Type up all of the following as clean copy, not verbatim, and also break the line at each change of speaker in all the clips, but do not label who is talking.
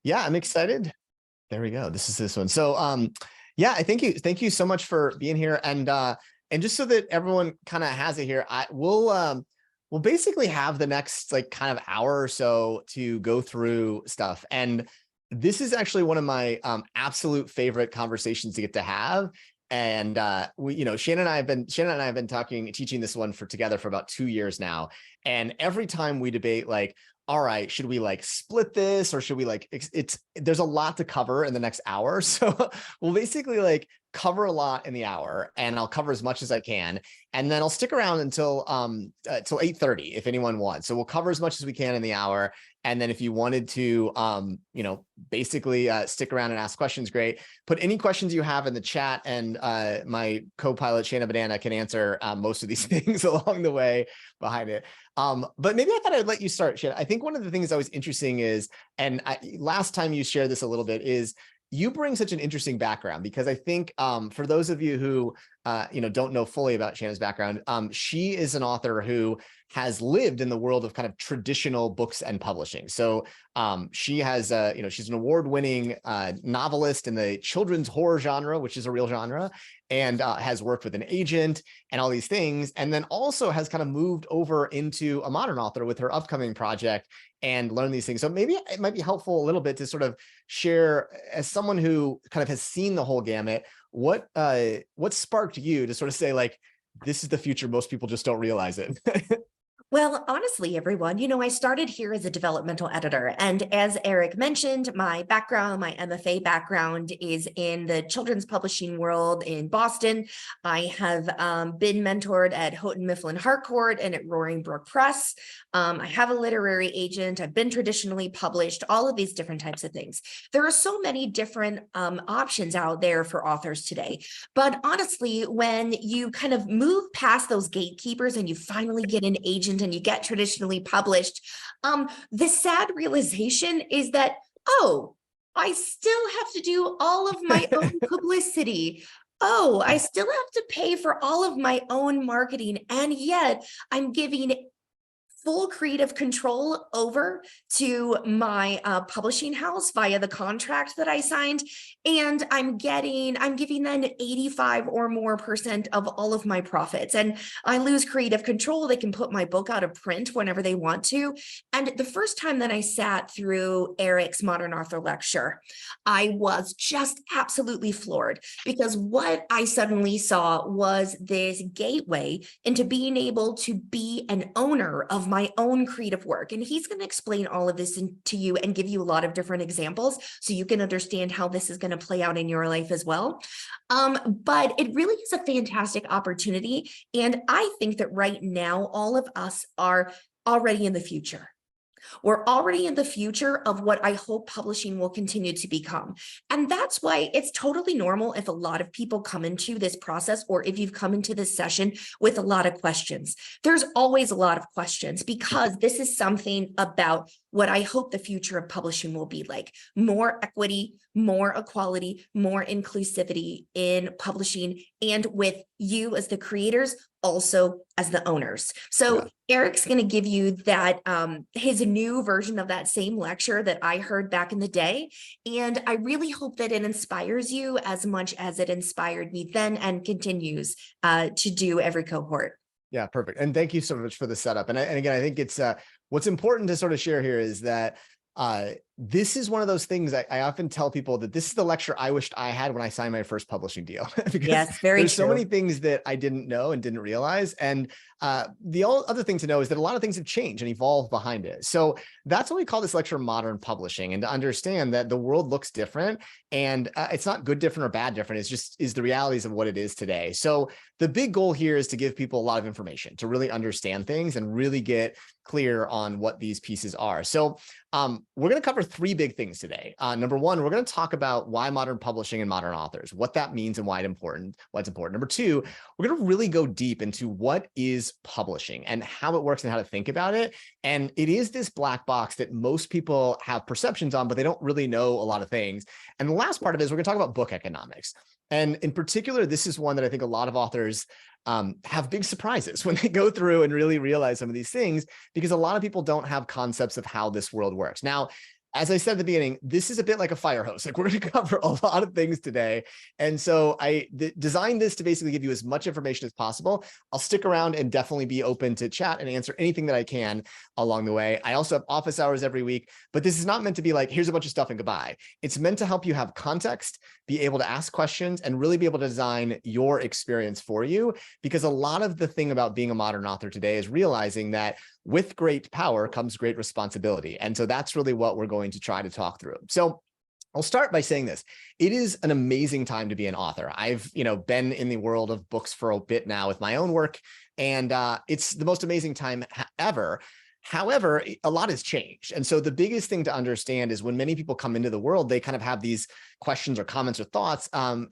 Yeah, I'm excited. There we go. This is this one. So, yeah, I thank you so much for being here. And just so that everyone kind of has it here, we'll basically have the next like kind of hour or so to go through stuff. And this is actually one of my absolute favorite conversations to get to have. And Shannon and I have been teaching this one together for about 2 years now. And every time we debate, like, all right, should we like split this or should we like, there's a lot to cover in the next hour. So we'll basically like cover a lot in the hour, and I'll cover as much as I can. And then I'll stick around until 8:30 if anyone wants. So we'll cover as much as we can in the hour. And then if you wanted to, basically stick around and ask questions, great. Put any questions you have in the chat, and my co-pilot Shana Banana can answer most of these things along the way behind it. But maybe I thought I'd let you start, Shana. I think one of the things that was interesting is, last time you shared this a little bit, is you bring such an interesting background, because I think for those of you who don't know fully about Shannon's background, she is an author who has lived in the world of kind of traditional books and publishing. So she has, she's an award-winning novelist in the children's horror genre, which is a real genre, and has worked with an agent and all these things, and then also has kind of moved over into a modern author with her upcoming project and learn these things. So maybe it might be helpful a little bit to sort of share, as someone who kind of has seen the whole gamut, what sparked you to sort of say, like, this is the future, most people just don't realize it.
Well, honestly, everyone, I started here as a developmental editor. And as Eric mentioned, my background, my MFA background is in the children's publishing world in Boston. I have been mentored at Houghton Mifflin Harcourt and at Roaring Brook Press. I have a literary agent. I've been traditionally published, all of these different types of things. There are so many different options out there for authors today. But honestly, when you kind of move past those gatekeepers and you finally get an agent and you get traditionally published, the sad realization is that, oh, I still have to do all of my own publicity. Oh, I still have to pay for all of my own marketing. And yet I'm giving full creative control over to my publishing house via the contract that I signed. And I'm giving them 85 or more % of all of my profits. And I lose creative control. They can put my book out of print whenever they want to. And the first time that I sat through Eric's Modern Author lecture, I was just absolutely floored, because what I suddenly saw was this gateway into being able to be an owner of my own creative work. And he's going to explain all of this to you and give you a lot of different examples so you can understand how this is going to play out in your life as well. But it really is a fantastic opportunity. And I think that right now, all of us are already in the future. We're already in the future of what I hope publishing will continue to become. And that's why it's totally normal if a lot of people come into this process, or if you've come into this session with a lot of questions. There's always a lot of questions, because this is something about what I hope the future of publishing will be like: more equity, more equality, more inclusivity in publishing, and with you as the creators, also as the owners. So yeah. Eric's going to give you that, his new version of that same lecture that I heard back in the day. And I really hope that it inspires you as much as it inspired me then and continues to do every cohort.
Yeah, perfect. And thank you so much for the setup. And again, I think it's what's important to sort of share here is that this is one of those things I often tell people, that this is the lecture I wished I had when I signed my first publishing deal. Because
yes, very
there's
true.
So many things that I didn't know and didn't realize. And the other thing to know is that a lot of things have changed and evolved behind it. So that's why we call this lecture Modern Publishing, and to understand that the world looks different, and it's not good different or bad different. It's just the realities of what it is today. So the big goal here is to give people a lot of information to really understand things and really get clear on what these pieces are. So we're going to cover 3 big things today. Number 1, we're going to talk about why modern publishing and modern authors, what that means and why it's important. Number 2, we're going to really go deep into what is publishing and how it works and how to think about it. And it is this black box that most people have perceptions on, but they don't really know a lot of things. And the last part of it is we're going to talk about book economics. And in particular, this is one that I think a lot of authors have big surprises when they go through and really realize some of these things, because a lot of people don't have concepts of how this world works. Now, as I said at the beginning, this is a bit like a fire hose. Like we're going to cover a lot of things today. And so I designed this to basically give you as much information as possible. I'll stick around and definitely be open to chat and answer anything that I can along the way. I also have office hours every week, but this is not meant to be like, here's a bunch of stuff and goodbye. It's meant to help you have context, be able to ask questions, and really be able to design your experience for you. Because a lot of the thing about being a modern author today is realizing that with great power comes great responsibility. And so that's really what we're going to try to talk through. So I'll start by saying this. It is an amazing time to be an author. I've, been in the world of books for a bit now with my own work, and it's the most amazing time ever. However, a lot has changed. And so the biggest thing to understand is when many people come into the world, they kind of have these questions or comments or thoughts. And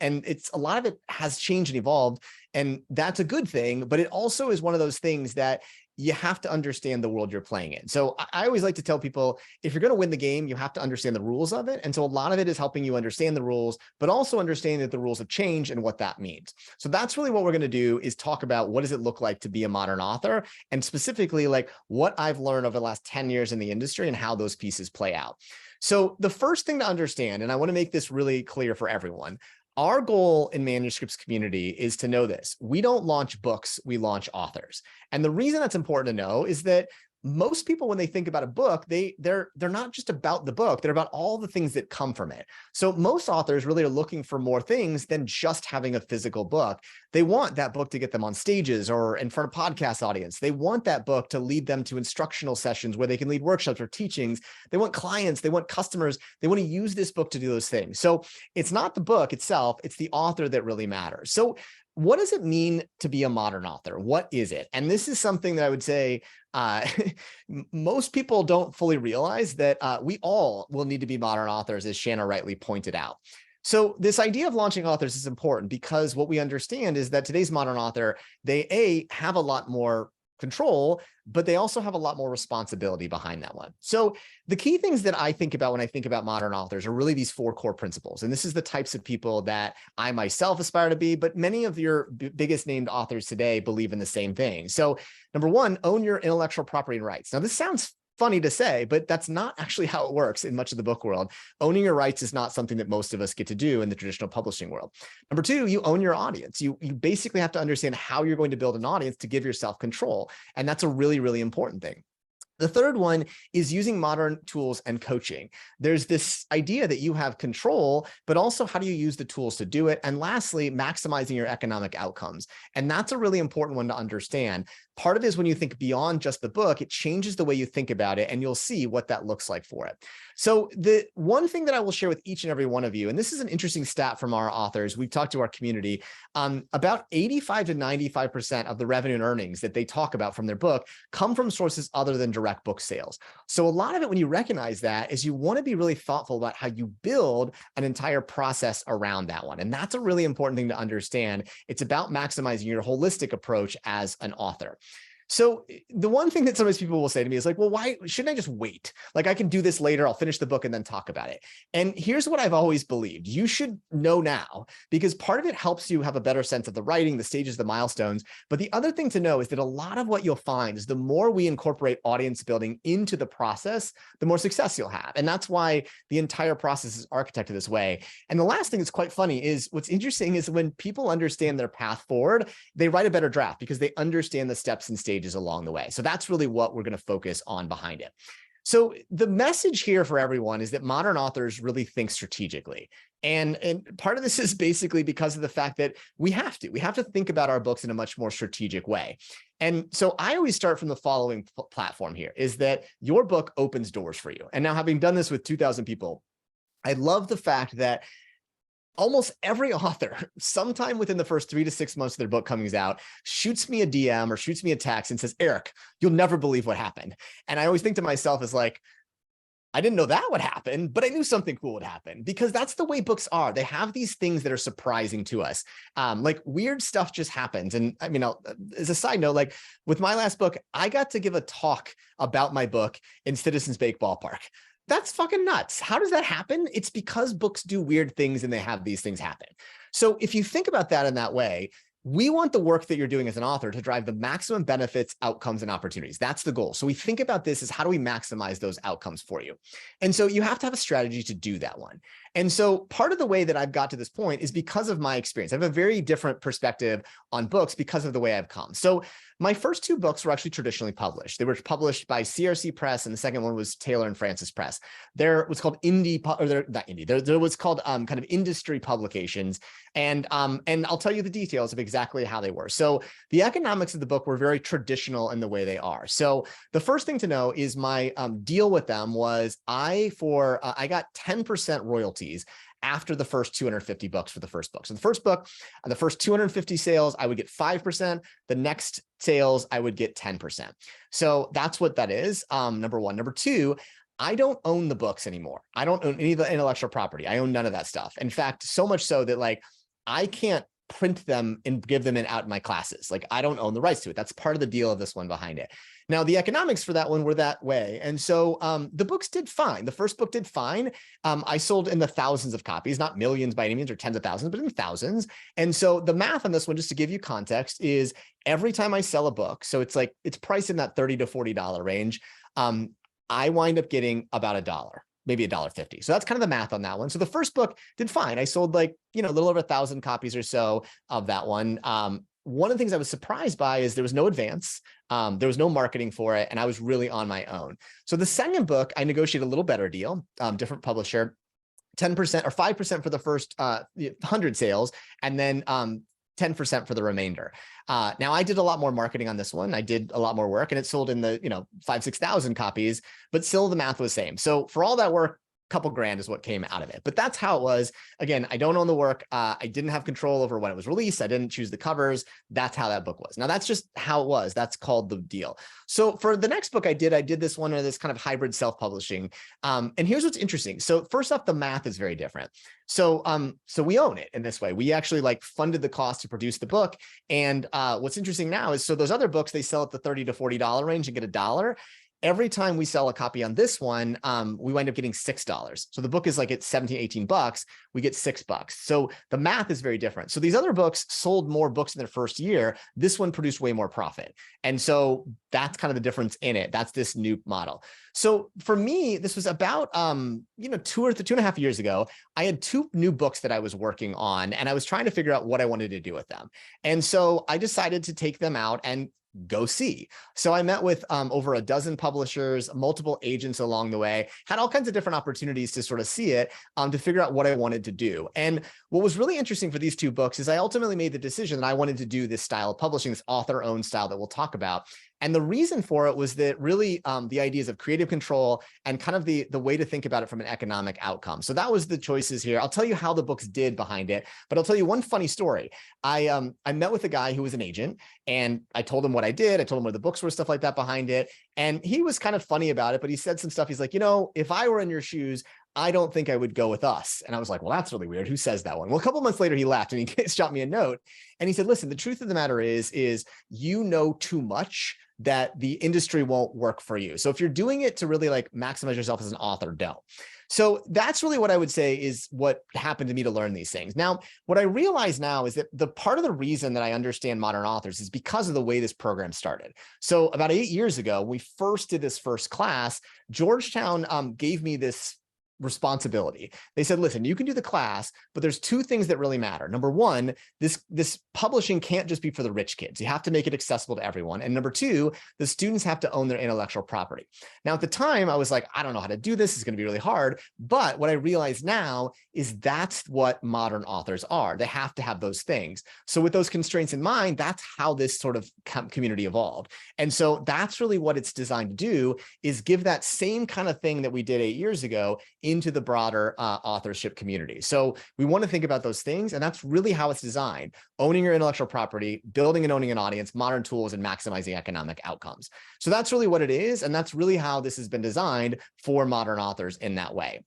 a lot of it has changed and evolved, and that's a good thing. But it also is one of those things that you have to understand the world you're playing in. So I always like to tell people, if you're going to win the game, you have to understand the rules of it. And so a lot of it is helping you understand the rules, but also understanding that the rules have changed and what that means. So that's really what we're going to do, is talk about what does it look like to be a modern author, and specifically like what I've learned over the last 10 years in the industry and how those pieces play out. So the first thing to understand, and I want to make this really clear for everyone, our goal in manuscripts community is to know this: we don't launch books, we launch authors. And the reason that's important to know is that most people, when they think about a book, they're not just about the book, they're about all the things that come from it. So most authors really are looking for more things than just having a physical book. They want that book to get them on stages or in front of podcast audience. They want that book to lead them to instructional sessions where they can lead workshops or teachings. They want clients, they want customers, they want to use this book to do those things. So it's not the book itself, it's the author that really matters. So what does it mean to be a modern author? What is it? And this is something that I would say most people don't fully realize, that we all will need to be modern authors, as Shanna rightly pointed out. So this idea of launching authors is important because what we understand is that today's modern author, they have a lot more control, but they also have a lot more responsibility behind that one. So the key things that I think about when I think about modern authors are really these 4 core principles. And this is the types of people that I myself aspire to be, but many of your biggest named authors today believe in the same thing. So number 1, own your intellectual property and rights. Now this sounds funny to say, but that's not actually how it works in much of the book world. Owning your rights is not something that most of us get to do in the traditional publishing world. Number 2, you own your audience. You basically have to understand how you're going to build an audience to give yourself control. And that's a really, really important thing. The third one is using modern tools and coaching. There's this idea that you have control, but also how do you use the tools to do it? And lastly, maximizing your economic outcomes. And that's a really important one to understand. Part of it is when you think beyond just the book, it changes the way you think about it, and you'll see what that looks like for it. So the one thing that I will share with each and every one of you, and this is an interesting stat from our authors, we've talked to our community, about 85 to 95% of the revenue and earnings that they talk about from their book come from sources other than direct book sales. So a lot of it, when you recognize that, is you want to be really thoughtful about how you build an entire process around that one. And that's a really important thing to understand. It's about maximizing your holistic approach as an author. So the one thing that sometimes people will say to me is like, well, why shouldn't I just wait? Like I can do this later. I'll finish the book and then talk about it. And here's what I've always believed. You should know now, because part of it helps you have a better sense of the writing, the stages, the milestones. But the other thing to know is that a lot of what you'll find is the more we incorporate audience building into the process, the more success you'll have. And that's why the entire process is architected this way. And the last thing that's quite funny is what's interesting is when people understand their path forward, they write a better draft because they understand the steps and stages along the way. So that's really what we're going to focus on behind it. So the message here for everyone is that modern authors really think strategically. And part of this is basically because of the fact that we have to think about our books in a much more strategic way. And so I always start from the following platform here, is that your book opens doors for you. And now, having done this with 2,000 people, I love the fact that almost every author, sometime within the first 3 to 6 months of their book coming out, shoots me a DM or shoots me a text and says, Eric, you'll never believe what happened. And I always think to myself is like, I didn't know that would happen, but I knew something cool would happen, because that's the way books are. They have these things that are surprising to us. Like weird stuff just happens. And I mean, as a side note, like with my last book, I got to give a talk about my book in Citizens Bank Ballpark. That's fucking nuts. How does that happen? It's because books do weird things and they have these things happen. So if you think about that in that way, we want the work that you're doing as an author to drive the maximum benefits, outcomes, and opportunities. That's the goal. So we think about this as how do we maximize those outcomes for you? And so you have to have a strategy to do that one. And so part of the way that I've got to this point is because of my experience. I have a very different perspective on books because of the way I've come. So my first two books were actually traditionally published. They were published by CRC Press, and the second one was Taylor and Francis Press. There was called indie, or they're not indie. There was called kind of industry publications, and I'll tell you the details of exactly how they were. So the economics of the book were very traditional in the way they are. So the first thing to know is my deal with them was I got 10% royalties after the first 250 books for the first book. So the first book, the first 250 sales, I would get 5%. The next sales, I would get 10%. So that's what that is, number one. Number two, I don't own the books anymore. I don't own any of the intellectual property. I own none of that stuff. In fact, so much so that like, I can't print them and give them out in my classes. Like I don't own the rights to it. That's part of the deal of this one behind it. Now, the economics for that one were that way. And so the books did fine. The first book did fine. I sold in the thousands of copies, not millions by any means or tens of thousands, but in thousands. And so the math on this one, just to give you context, is every time I sell a book, so it's like, it's priced in that $30 to $40 range, I wind up getting about $1, maybe $1.50. So that's kind of the math on that one. So the first book did fine. I sold like, a little over 1,000 copies or so of that one. One of the things I was surprised by is there was no advance. There was no marketing for it. And I was really on my own. So the second book, I negotiated a little better deal, different publisher, 10% or 5% for the first 100 sales, and then 10% for the remainder. Now I did a lot more marketing on this one. I did a lot more work and it sold in the, 5,000-6,000 copies, but still the math was the same. So for all that work, couple grand is what came out of it. But that's how it was. Again, I don't own the work. I didn't have control over when it was released. I didn't choose the covers. That's how that book was. Now that's just how it was. That's called the deal. So for the next book I did this one of this kind of hybrid self-publishing. And here's what's interesting. So first off, the math is very different. So we own it in this way. We actually like funded the cost to produce the book. And what's interesting now is, so those other books, they sell at the $30 to $40 range and get $1. Every time we sell a copy on this one, we wind up getting $6. So the book is like at 17, 18 bucks, we get $6. So the math is very different. So these other books sold more books in their first year. This one produced way more profit. And so that's kind of the difference in it. That's this new model. So for me, this was about, 2.5 years ago, I had 2 new books that I was working on, and I was trying to figure out what I wanted to do with them. And so I decided to take them out and go see. So I met with over a dozen publishers, multiple agents along the way, had all kinds of different opportunities to sort of see it, to figure out what I wanted to do. And what was really interesting for these 2 books is I ultimately made the decision that I wanted to do this style of publishing, this author-owned style that we'll talk about. And the reason for it was that really the ideas of creative control and kind of the way to think about it from an economic outcome. So that was the choices here. I'll tell you how the books did behind it, but I'll tell you one funny story. I met with a guy who was an agent, and I told him what I did. I told him where the books were, stuff like that behind it. And he was kind of funny about it, but he said some stuff. He's like, if I were in your shoes, I don't think I would go with us. And I was like, well, that's really weird. Who says that one? Well, a couple months later, he left and he shot me a note. And he said, listen, the truth of the matter is you know too much that the industry won't work for you. So if you're doing it to really like maximize yourself as an author, don't. So that's really what I would say is what happened to me to learn these things. Now, what I realize now is that the part of the reason that I understand modern authors is because of the way this program started. So about 8 years ago, we first did this first class, Georgetown gave me this responsibility. They said, listen, you can do the class, but there's 2 things that really matter. Number one, this publishing can't just be for the rich kids. You have to make it accessible to everyone. And number 2, the students have to own their intellectual property. Now, at the time, I was like, I don't know how to do this. It's going to be really hard. But what I realize now is that's what modern authors are. They have to have those things. So with those constraints in mind, that's how this sort of community evolved. And so that's really what it's designed to do, is give that same kind of thing that we did 8 years ago into the broader authorship community. So we want to think about those things, and that's really how it's designed: owning your intellectual property, building and owning an audience, modern tools, and maximizing economic outcomes. So that's really what it is, and that's really how this has been designed for modern authors in that way.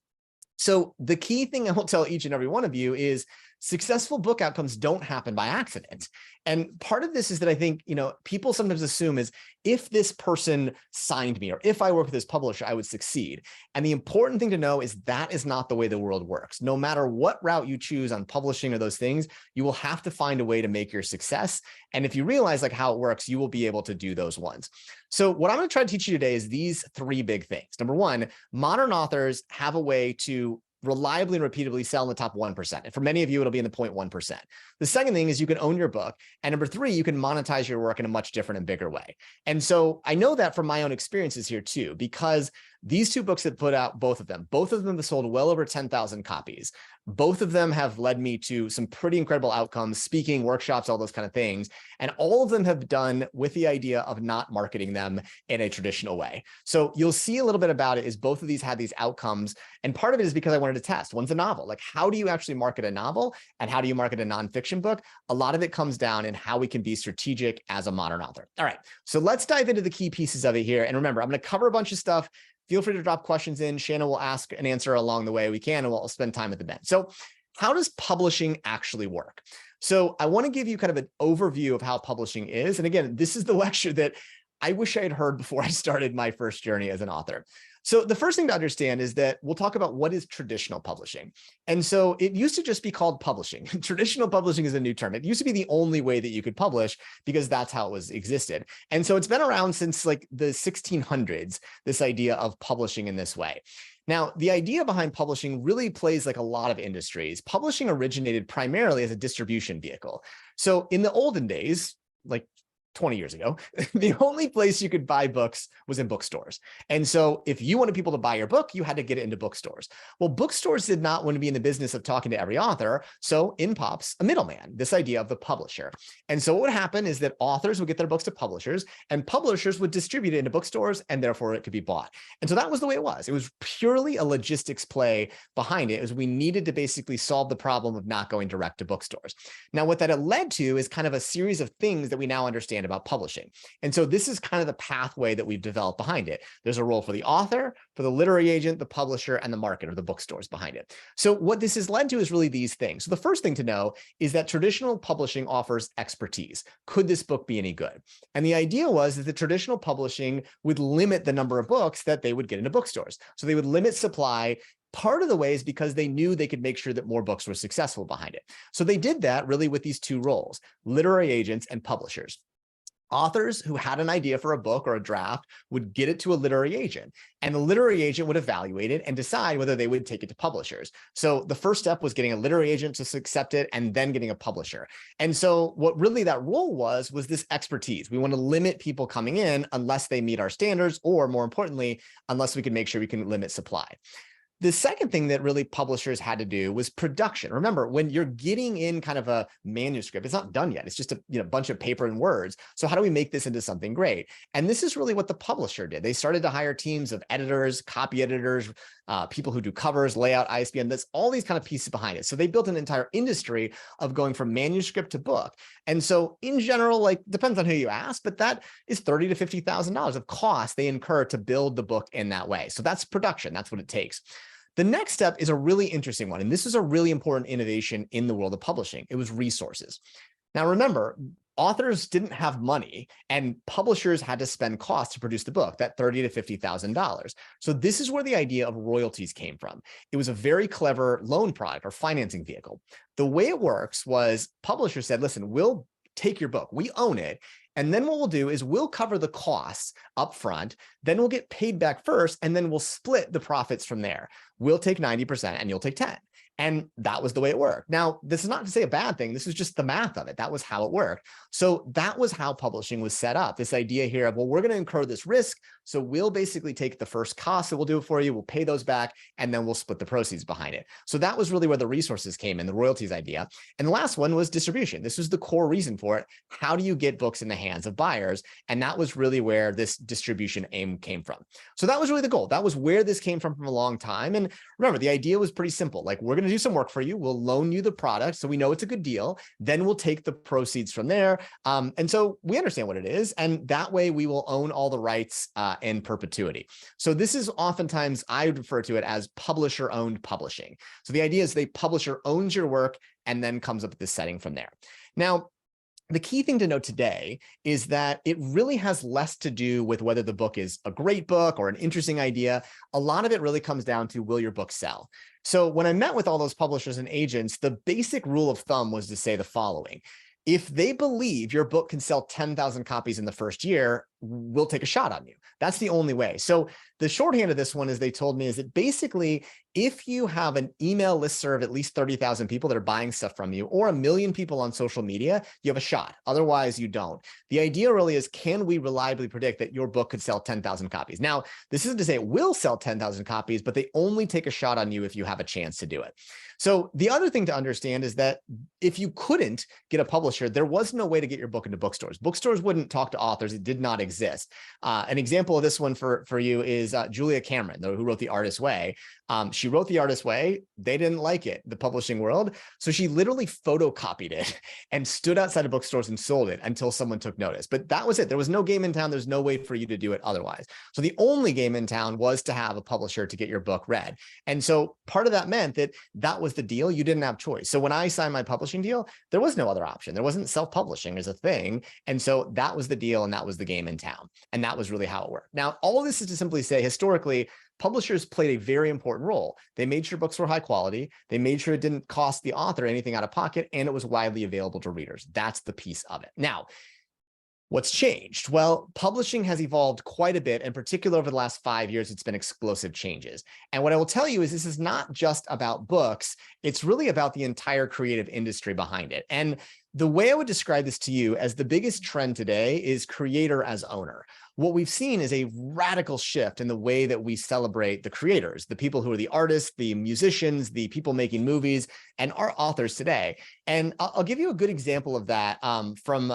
So the key thing I will tell each and every one of you is successful book outcomes don't happen by accident. And part of this is that I think, people sometimes assume is if this person signed me or if I work with this publisher, I would succeed. And the important thing to know is that is not the way the world works. No matter what route you choose on publishing or those things, you will have to find a way to make your success. And if you realize like how it works, you will be able to do those ones. So what I'm going to try to teach you today is these three big things. Number one, modern authors have a way to reliably and repeatedly sell in the top 1%. And for many of you, it'll be in the 0.1%. The second thing is you can own your book. And number three, you can monetize your work in a much different and bigger way. And so I know that from my own experiences here too, because these two books that put out, both of them have sold well over 10,000 copies. Both of them have led me to some pretty incredible outcomes, speaking, workshops, all those kind of things. And all of them have done with the idea of not marketing them in a traditional way. So you'll see a little bit about it is both of these had these outcomes. And part of it is because I wanted to test. One's a novel. Like, how do you actually market a novel? And how do you market a nonfiction book? A lot of it comes down in how we can be strategic as a modern author. All right, so let's dive into the key pieces of it here. And remember, I'm going to cover a bunch of stuff. Feel free to drop questions in. Shannon will ask and answer along the way we can, and we'll spend time at the end. So how does publishing actually work? So I want to give you kind of an overview of how publishing is. And again, this is the lecture that I wish I had heard before I started my first journey as an author. So the first thing to understand is that we'll talk about what is traditional publishing. And so it used to just be called publishing. Traditional publishing is a new term. It used to be the only way that you could publish because that's how it was existed. And so it's been around since like the 1600s, this idea of publishing in this way. Now, the idea behind publishing really plays like a lot of industries. Publishing originated primarily as a distribution vehicle. So in the olden days, like 20 years ago, the only place you could buy books was in bookstores. And so if you wanted people to buy your book, you had to get it into bookstores. Well, bookstores did not want to be in the business of talking to every author. So in pops a middleman, this idea of the publisher. And so what would happen is that authors would get their books to publishers and publishers would distribute it into bookstores and therefore it could be bought. And so that was the way it was. It was purely a logistics play behind it. It was we needed to basically solve the problem of not going direct to bookstores. Now, what that had led to is kind of a series of things that we now understand about publishing. And so this is kind of the pathway that we've developed behind it. There's a role for the author, for the literary agent, the publisher, and the marketer, the bookstores behind it. So what this has led to is really these things. So the first thing to know is that traditional publishing offers expertise. Could this book be any good? And the idea was that the traditional publishing would limit the number of books that they would get into bookstores. So they would limit supply. Part of the way is because they knew they could make sure that more books were successful behind it. So they did that really with these two roles, literary agents and publishers. Authors who had an idea for a book or a draft would get it to a literary agent, and the literary agent would evaluate it and decide whether they would take it to publishers. So the first step was getting a literary agent to accept it and then getting a publisher. And so what really that role was this expertise. We want to limit people coming in unless they meet our standards, or more importantly, unless we can make sure we can limit supply. The second thing that really publishers had to do was production. Remember, when you're getting in kind of a manuscript, it's not done yet. It's just a bunch of paper and words. So how do we make this into something great? And this is really what the publisher did. They started to hire teams of editors, copy editors, people who do covers, layout, ISBN, there's all these kind of pieces behind it. So they built an entire industry of going from manuscript to book. And so in general, like depends on who you ask, but that is $30,000 to $50,000 of cost they incur to build the book in that way. So that's production. That's what it takes. The next step is a really interesting one. And this is a really important innovation in the world of publishing. It was resources. Now, remember, authors didn't have money and publishers had to spend costs to produce the book, that $30,000 to $50,000. So this is where the idea of royalties came from. It was a very clever loan product or financing vehicle. The way it works was publishers said, listen, we'll take your book, we own it. And then what we'll do is we'll cover the costs up front, then we'll get paid back first, and then we'll split the profits from there. We'll take 90% and you'll take 10. And that was the way it worked. Now, this is not to say a bad thing. This is just the math of it. That was how it worked. So that was how publishing was set up. This idea here of, well, we're going to incur this risk. So we'll basically take the first cost that we'll do it for you. We'll pay those back, and then we'll split the proceeds behind it. So that was really where the resources came in, the royalties idea. And the last one was distribution. This was the core reason for it. How do you get books in the hands of buyers? And that was really where this distribution aim came from. So that was really the goal. That was where this came from a long time. And remember, the idea was pretty simple. Like, we're going going to do some work for you. We'll loan you the product so we know it's a good deal. Then we'll take the proceeds from there. And so we understand what it is. And that way we will own all the rights in perpetuity. So this is oftentimes, I would refer to it as publisher-owned publishing. So the idea is the publisher owns your work and then comes up with this setting from there. Now, the key thing to note today is that it really has less to do with whether the book is a great book or an interesting idea. A lot of it really comes down to, will your book sell? So when I met with all those publishers and agents, the basic rule of thumb was to say the following: if they believe your book can sell 10,000 copies in the first year, we'll take a shot on you. That's the only way. So the shorthand of this one, as they told me, is that basically, if you have an email listserv of at least 30,000 people that are buying stuff from you, or 1 million people on social media, you have a shot. Otherwise, you don't. The idea really is, can we reliably predict that your book could sell 10,000 copies? Now, this isn't to say it will sell 10,000 copies, but they only take a shot on you if you have a chance to do it. So the other thing to understand is that if you couldn't get a publisher, there was no way to get your book into bookstores. Bookstores wouldn't talk to authors. It did not exist. An example of this one for you is Julia Cameron, who wrote The Artist's Way. She wrote The Artist's Way. They didn't like it, the publishing world. So she literally photocopied it and stood outside of bookstores and sold it until someone took notice. But that was it. There was no game in town. There's no way for you to do it otherwise. So the only game in town was to have a publisher to get your book read. And so part of that meant that that was the deal. You didn't have choice. So when I signed my publishing deal, there was no other option. There wasn't self-publishing as a thing. And so that was the deal, and that was the game in town. And that was really how it worked. Now, all of this is to simply say, historically, publishers played a very important role. They made sure books were high quality. They made sure it didn't cost the author anything out of pocket, and it was widely available to readers. That's the piece of it. Now, what's changed? Well, publishing has evolved quite a bit. In particular, over the last 5 years, it's been explosive changes. And what I will tell you is this is not just about books. It's really about the entire creative industry behind it. And the way I would describe this to you as the biggest trend today is creator as owner. What we've seen is a radical shift in the way that we celebrate the creators, the people who are the artists, the musicians, the people making movies, and our authors today. And I'll give you a good example of that from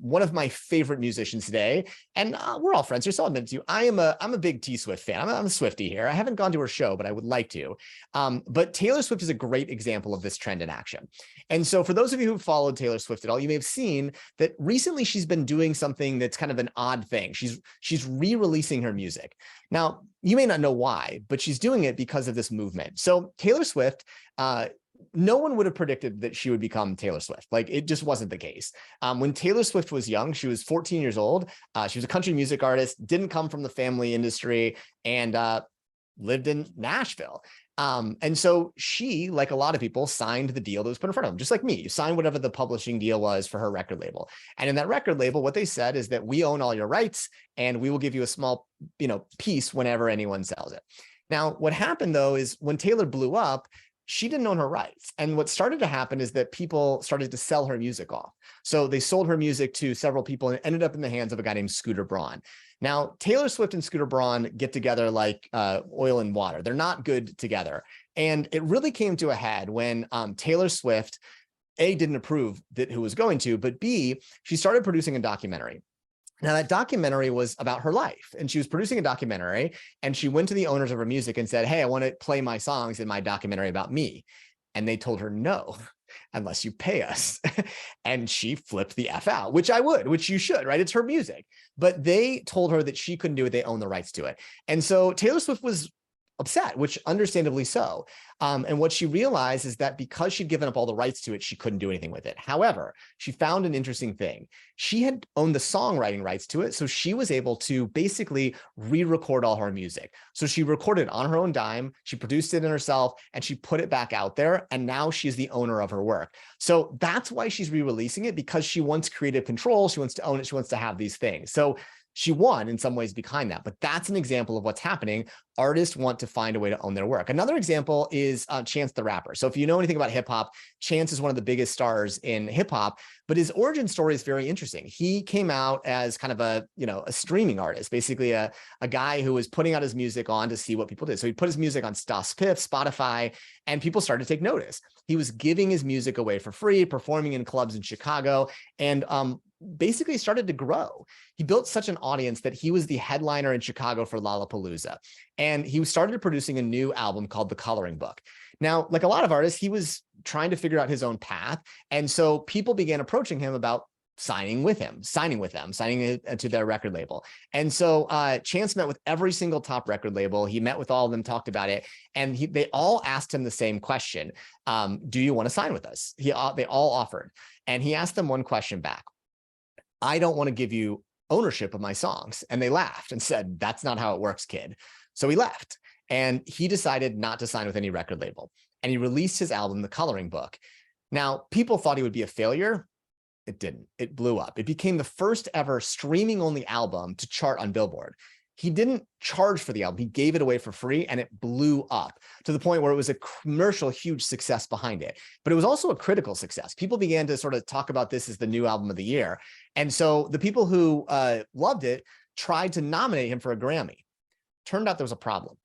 one of my favorite musicians today. And we're all friends here, so I'll admit to you, I'm a big T Swift fan. I'm a Swiftie here. I haven't gone to her show, but I would like to. But Taylor Swift is a great example of this trend in action. And so for those of you who followed Taylor Swift at all, you may have seen that recently she's been doing something that's kind of an odd thing. She's re-releasing her music. Now, you may not know why, but she's doing it because of this movement. So Taylor Swift, no one would have predicted that she would become Taylor Swift. Like, it just wasn't the case. When Taylor Swift was young, she was 14 years old. She was a country music artist, didn't come from the family industry, and lived in Nashville. And so she, like a lot of people, signed the deal that was put in front of them, just like me. You signed whatever the publishing deal was for her record label. And in that record label, what they said is that we own all your rights and we will give you a small, piece whenever anyone sells it. Now, what happened though, is when Taylor blew up, she didn't own her rights. And what started to happen is that people started to sell her music off. So they sold her music to several people and it ended up in the hands of a guy named Scooter Braun. Now, Taylor Swift and Scooter Braun get together like oil and water. They're not good together. And it really came to a head when Taylor Swift, A, didn't approve that who was going to, but B, she started producing a documentary. Now, that documentary was about her life, and she was producing a documentary, and she went to the owners of her music and said, hey, I want to play my songs in my documentary about me. And they told her, no, unless you pay us. And she flipped the F out, which I would, which you should, right? It's her music. But they told her that she couldn't do it. They own the rights to it. And so Taylor Swift was upset, which understandably so. And what she realized is that because she'd given up all the rights to it, she couldn't do anything with it. However, she found an interesting thing. She had owned the songwriting rights to it. So she was able to basically re-record all her music. So she recorded on her own dime, she produced it in herself, and she put it back out there. And now she's the owner of her work. So that's why she's re-releasing it, because she wants creative control. She wants to own it. She wants to have these things. So she won in some ways behind that, but that's an example of what's happening. Artists want to find a way to own their work. Another example is Chance the Rapper. So if you know anything about hip hop, Chance is one of the biggest stars in hip hop, but his origin story is very interesting. He came out as kind of a streaming artist, basically a guy who was putting out his music on to see what people did. So he put his music on Spotify, and people started to take notice. He was giving his music away for free, performing in clubs in Chicago, and basically started to grow. He built such an audience that he was the headliner in Chicago for Lollapalooza. And he started producing a new album called The Coloring Book. Now, like a lot of artists, he was trying to figure out his own path. And so people began approaching him about signing with them, signing it to their record label. And so Chance met with every single top record label. He met with all of them, talked about it, and they all asked him the same question. Do you want to sign with us? They all offered. And he asked them one question back. I don't want to give you ownership of my songs. And they laughed and said, that's not how it works, kid. So he left and he decided not to sign with any record label. And he released his album, The Coloring Book. Now, people thought he would be a failure. It didn't. It blew up. It became the first ever streaming only album to chart on Billboard. He didn't charge for the album. He gave it away for free and it blew up to the point where it was a commercial, huge success behind it. But it was also a critical success. People began to sort of talk about this as the new album of the year. And so the people who loved it tried to nominate him for a Grammy. Turned out there was a problem.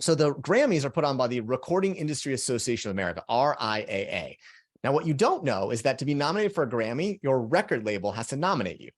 So the Grammys are put on by the Recording Industry Association of America, RIAA. Now, what you don't know is that to be nominated for a Grammy, your record label has to nominate you.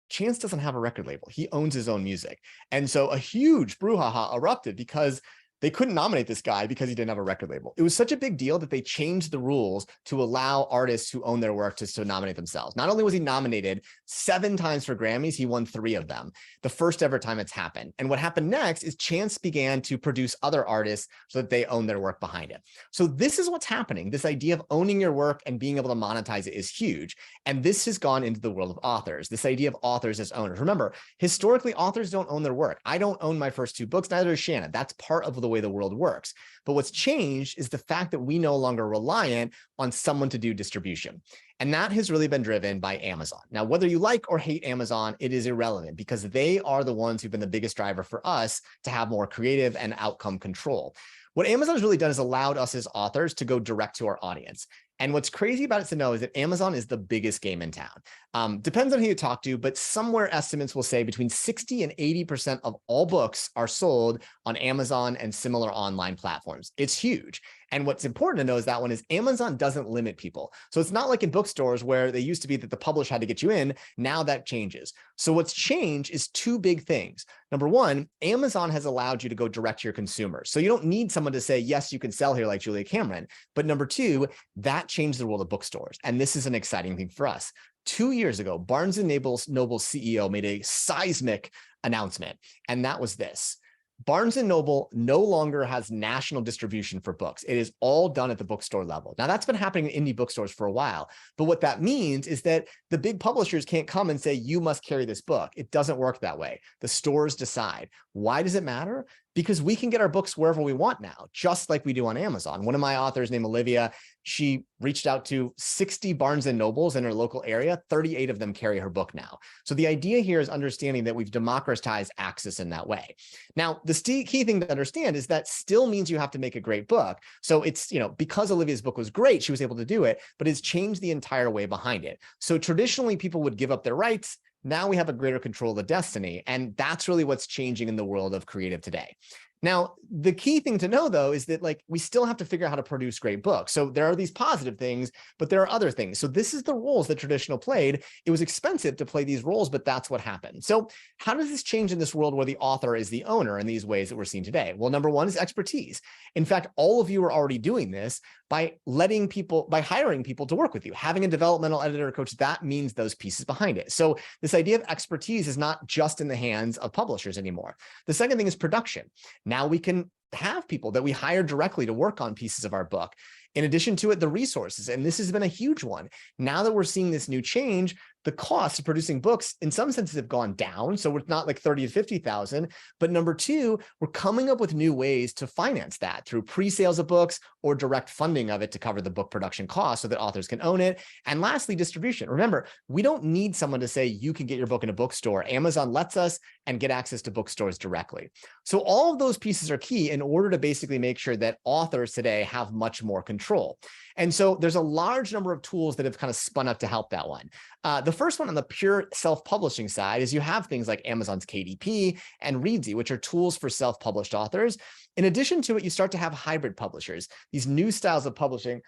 Chance doesn't have a record label. He owns his own music. And so a huge brouhaha erupted because they couldn't nominate this guy because he didn't have a record label. It was such a big deal that they changed the rules to allow artists who own their work to nominate themselves. Not only was he nominated 7 times for Grammys, he won 3 of them, the first ever time it's happened. And what happened next is Chance began to produce other artists so that they own their work behind it. So this is what's happening. This idea of owning your work and being able to monetize it is huge. And this has gone into the world of authors, this idea of authors as owners. Remember, historically, authors don't own their work. I don't own my first 2 books, neither does Shannon. That's part of the way the world works. But what's changed is the fact that we no longer reliant on someone to do distribution. And that has really been driven by Amazon. Now, whether you like or hate Amazon, it is irrelevant because they are the ones who've been the biggest driver for us to have more creative and outcome control. What Amazon has really done is allowed us as authors to go direct to our audience. And what's crazy about it to know is that Amazon is the biggest game in town. Depends on who you talk to, but somewhere estimates will say between 60 and 80% of all books are sold on Amazon and similar online platforms. It's huge. And what's important to know is that one is Amazon doesn't limit people. So it's not like in bookstores where they used to be that the publisher had to get you in. Now that changes. So what's changed is 2 big things. Number one, Amazon has allowed you to go direct to your consumers. So you don't need someone to say, yes, you can sell here like Julia Cameron. But number 2, that changed the world of bookstores. And this is an exciting thing for us. 2 years ago, Barnes & Noble's CEO made a seismic announcement, and that was this. Barnes & Noble no longer has national distribution for books. It is all done at the bookstore level. Now, that's been happening in indie bookstores for a while. But what that means is that the big publishers can't come and say, you must carry this book. It doesn't work that way. The stores decide. Why does it matter? Because we can get our books wherever we want now, just like we do on Amazon. One of my authors named Olivia, she reached out to 60 Barnes & Nobles in her local area. 38 of them carry her book now. So the idea here is understanding that we've democratized access in that way. Now, the key thing to understand is that still means you have to make a great book. So it's, because Olivia's book was great, she was able to do it, but it's changed the entire way behind it. So traditionally, people would give up their rights. Now we have a greater control of the destiny. And that's really what's changing in the world of creative today. Now, the key thing to know, though, is that we still have to figure out how to produce great books. So there are these positive things, but there are other things. So this is the roles that traditional played. It was expensive to play these roles, but that's what happened. So how does this change in this world where the author is the owner in these ways that we're seeing today? Well, number one is expertise. In fact, all of you are already doing this by hiring people to work with you. Having a developmental editor coach, that means those pieces behind it. So this idea of expertise is not just in the hands of publishers anymore. The second thing is production. Now we can have people that we hire directly to work on pieces of our book. In addition to it, the resources, and this has been a huge one. Now that we're seeing this new change, the cost of producing books in some senses have gone down. So it's not like 30 to 50,000, but number 2, we're coming up with new ways to finance that through pre-sales of books or direct funding of it to cover the book production costs so that authors can own it. And lastly, distribution. Remember, we don't need someone to say you can get your book in a bookstore. Amazon lets us and get access to bookstores directly. So all of those pieces are key in order to basically make sure that authors today have much more control. And so there's a large number of tools that have kind of spun up to help that one. The first one on the pure self-publishing side is you have things like Amazon's KDP and Readsy, which are tools for self-published authors. In addition to it, you start to have hybrid publishers, these new styles of publishing,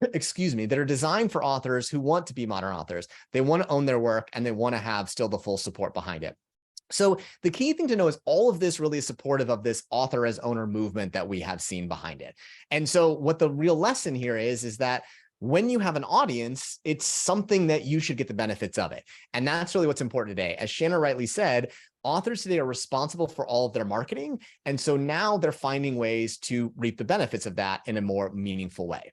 that are designed for authors who want to be modern authors. They want to own their work and they want to have still the full support behind it. So the key thing to know is all of this really is supportive of this author as owner movement that we have seen behind it. And so what the real lesson here is that when you have an audience, it's something that you should get the benefits of it. And that's really what's important today. As Shanna rightly said, authors today are responsible for all of their marketing. And so now they're finding ways to reap the benefits of that in a more meaningful way.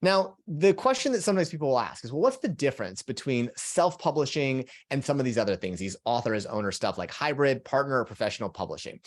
Now, the question that sometimes people will ask is, well, what's the difference between self-publishing and some of these other things, these author as owner stuff like hybrid, partner, or professional publishing?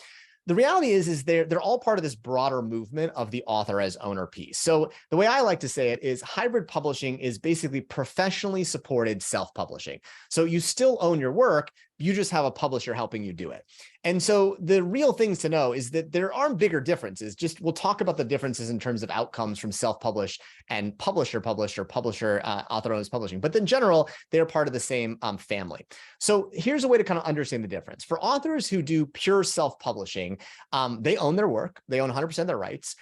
The reality is they're all part of this broader movement of the author as owner piece. So the way I like to say it is hybrid publishing is basically professionally supported self-publishing. So you still own your work, you just have a publisher helping you do it. And so the real things to know is that there are bigger differences. Just we'll talk about the differences in terms of outcomes from self-published and publisher-published or publisher author-owned publishing. But in general, they're part of the same family. So here's a way to kind of understand the difference. For authors who do pure self-publishing, they own their work. They own 100% of their rights.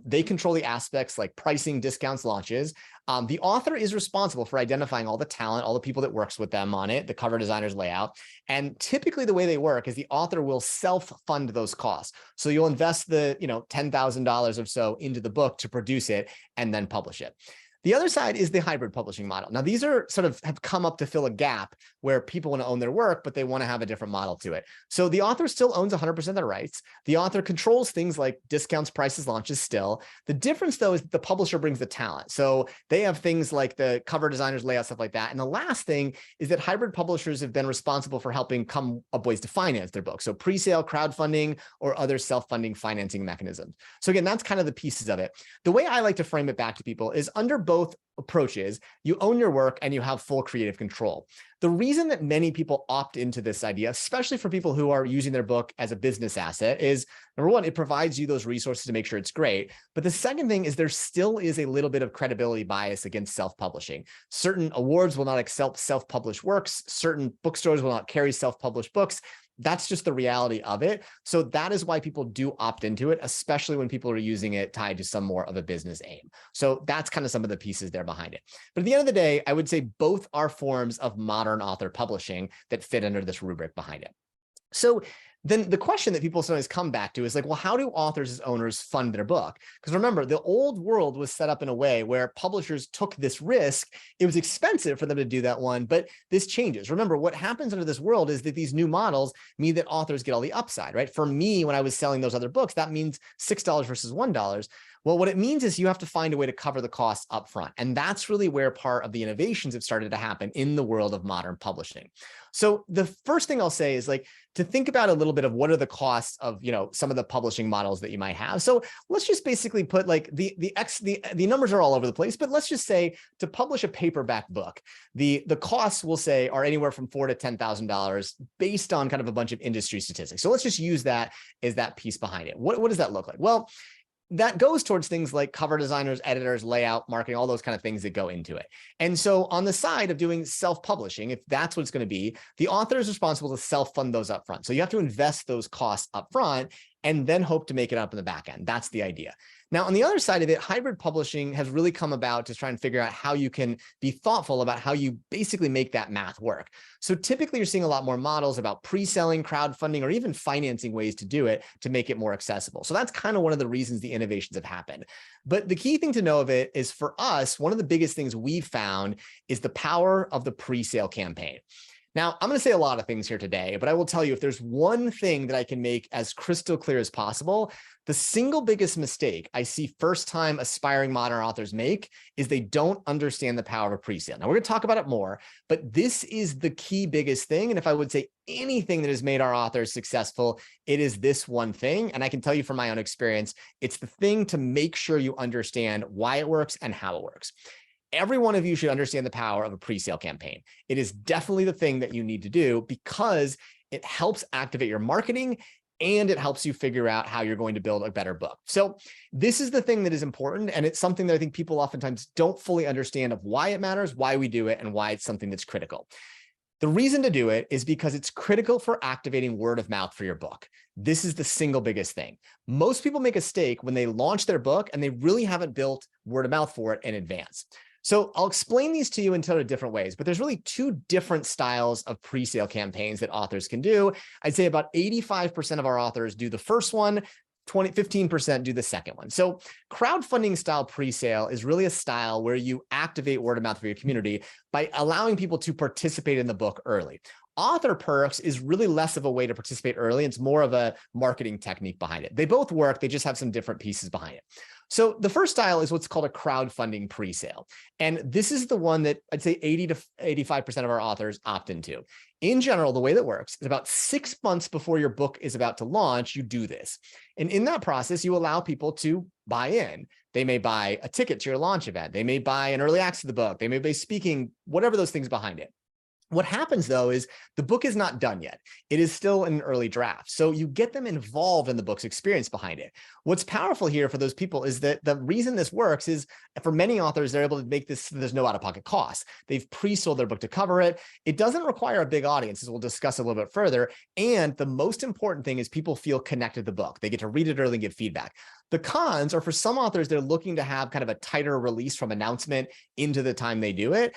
They control the aspects like pricing, discounts, launches. The author is responsible for identifying all the talent, all the people that works with them on it, the cover designers, layout. And typically the way they work is the author will self-fund those costs. So you'll invest the, $10,000 or so into the book to produce it and then publish it. The other side is the hybrid publishing model. Now, these are sort of have come up to fill a gap where people want to own their work, but they want to have a different model to it. So the author still owns 100% of their rights. The author controls things like discounts, prices, launches still. The difference, though, is that the publisher brings the talent. So they have things like the cover designers, layout, stuff like that. And the last thing is that hybrid publishers have been responsible for helping come up ways to finance their books. So pre-sale, crowdfunding, or other self-funding financing mechanisms. So again, that's kind of the pieces of it. The way I like to frame it back to people is under both approaches, you own your work and you have full creative control. The reason that many people opt into this idea, especially for people who are using their book as a business asset, is number one, it provides you those resources to make sure it's great. But the second thing is there still is a little bit of credibility bias against self-publishing. Certain awards will not accept self-published works. Certain bookstores will not carry self-published books. That's just the reality of it. So that is why people do opt into it, especially when people are using it tied to some more of a business aim. So that's kind of some of the pieces there behind it. But at the end of the day, I would say both are forms of modern author publishing that fit under this rubric behind it. So then the question that people sometimes come back to is like, well, how do authors as owners fund their book? Because remember, the old world was set up in a way where publishers took this risk. It was expensive for them to do that one, but this changes. Remember, what happens under this world is that these new models mean that authors get all the upside, right? For me, when I was selling those other books, that means $6 versus $1. Well, what it means is you have to find a way to cover the costs up front. And that's really where part of the innovations have started to happen in the world of modern publishing. So the first thing I'll say is like to think about a little bit of what are the costs of, some of the publishing models that you might have. So let's just basically put like the numbers are all over the place, but let's just say to publish a paperback book, the costs we'll say are anywhere from $4,000 to $10,000 based on kind of a bunch of industry statistics. So let's just use that as that piece behind it. What does that look like? Well, that goes towards things like cover designers, editors, layout, marketing, all those kind of things that go into it. And so on the side of doing self-publishing, if that's what it's going to be, the author is responsible to self-fund those up front. So you have to invest those costs up front and then hope to make it up in the back end. That's the idea. Now, on the other side of it, hybrid publishing has really come about to try and figure out how you can be thoughtful about how you basically make that math work. So typically you're seeing a lot more models about pre-selling, crowdfunding, or even financing ways to do it to make it more accessible. So that's kind of one of the reasons the innovations have happened. But the key thing to know of it is for us, one of the biggest things we found is the power of the pre-sale campaign. Now, I'm going to say a lot of things here today, but I will tell you if there's one thing that I can make as crystal clear as possible, the single biggest mistake I see first-time aspiring modern authors make is they don't understand the power of a pre-sale. Now, we're going to talk about it more, but this is the key biggest thing. And if I would say anything that has made our authors successful, it is this one thing. And I can tell you from my own experience, it's the thing to make sure you understand why it works and how it works. Every one of you should understand the power of a pre-sale campaign. It is definitely the thing that you need to do because it helps activate your marketing and it helps you figure out how you're going to build a better book. So this is the thing that is important. And it's something that I think people oftentimes don't fully understand of why it matters, why we do it, and why it's something that's critical. The reason to do it is because it's critical for activating word of mouth for your book. This is the single biggest thing. Most people make a mistake when they launch their book and they really haven't built word of mouth for it in advance. So I'll explain these to you in totally different ways, but there's really two different styles of pre-sale campaigns that authors can do. I'd say about 85% of our authors do the first one, 15% do the second one. So crowdfunding style pre-sale is really a style where you activate word of mouth for your community by allowing people to participate in the book early. Author perks is really less of a way to participate early. It's more of a marketing technique behind it. They both work. They just have some different pieces behind it. So the first style is what's called a crowdfunding pre-sale. And this is the one that I'd say 80 to 85% of our authors opt into. In general, the way that works is about 6 months before your book is about to launch, you do this. And in that process, you allow people to buy in. They may buy a ticket to your launch event. They may buy an early access to the book. They may be speaking, whatever those things behind it. What happens though is the book is not done yet. It is still an early draft. So you get them involved in the book's experience behind it. What's powerful here for those people is that the reason this works is for many authors, they're able to make this, there's no out-of-pocket costs. They've pre-sold their book to cover it. It doesn't require a big audience, as we'll discuss a little bit further. And the most important thing is people feel connected to the book. They get to read it early and give feedback. The cons are for some authors, they're looking to have kind of a tighter release from announcement into the time they do it.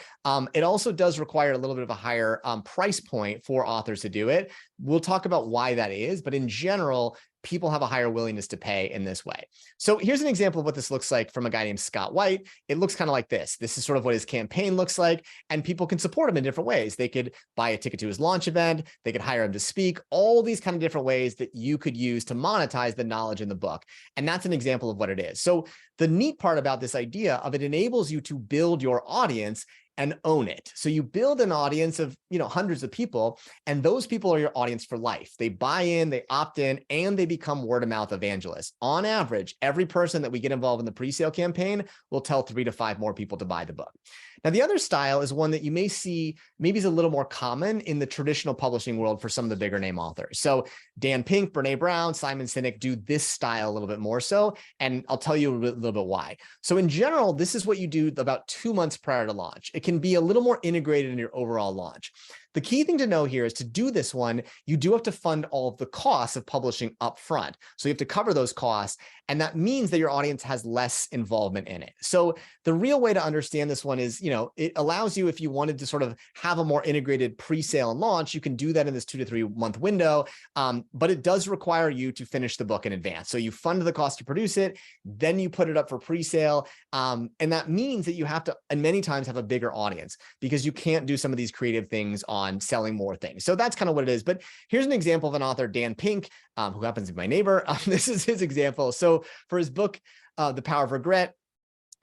It also does require a little bit of a higher price point for authors to do it. We'll talk about why that is, but in general, people have a higher willingness to pay in this way. So here's an example of what this looks like from a guy named Scott White. It looks kind of like this. This is sort of what his campaign looks like, and people can support him in different ways. They could buy a ticket to his launch event. They could hire him to speak, all these kind of different ways that you could use to monetize the knowledge in the book. And that's an example of what it is. So the neat part about this idea of it enables you to build your audience and own it. So you build an audience of, hundreds of people, and those people are your audience for life. They buy in, they opt in, and they become word of mouth evangelists. On average, every person that we get involved in the pre-sale campaign will tell 3 to 5 more people to buy the book. Now, the other style is one that you may see maybe is a little more common in the traditional publishing world for some of the bigger name authors. So Dan Pink, Brene Brown, Simon Sinek do this style a little bit more so, and I'll tell you a little bit why. So in general, this is what you do about 2 months prior to launch. It can be a little more integrated in your overall launch. The key thing to know here is to do this one, you do have to fund all of the costs of publishing up front. So you have to cover those costs, and that means that your audience has less involvement in it. So the real way to understand this one is, it allows you, if you wanted to sort of have a more integrated pre-sale and launch, you can do that in this 2 to 3 month window, but it does require you to finish the book in advance. So you fund the cost to produce it, then you put it up for pre-sale, and that means that you have to, and many times, have a bigger audience because you can't do some of these creative things on selling more things. So that's kind of what it is. But here's an example of an author, Dan Pink, who happens to be my neighbor. This is his example. So for his book, The Power of Regret,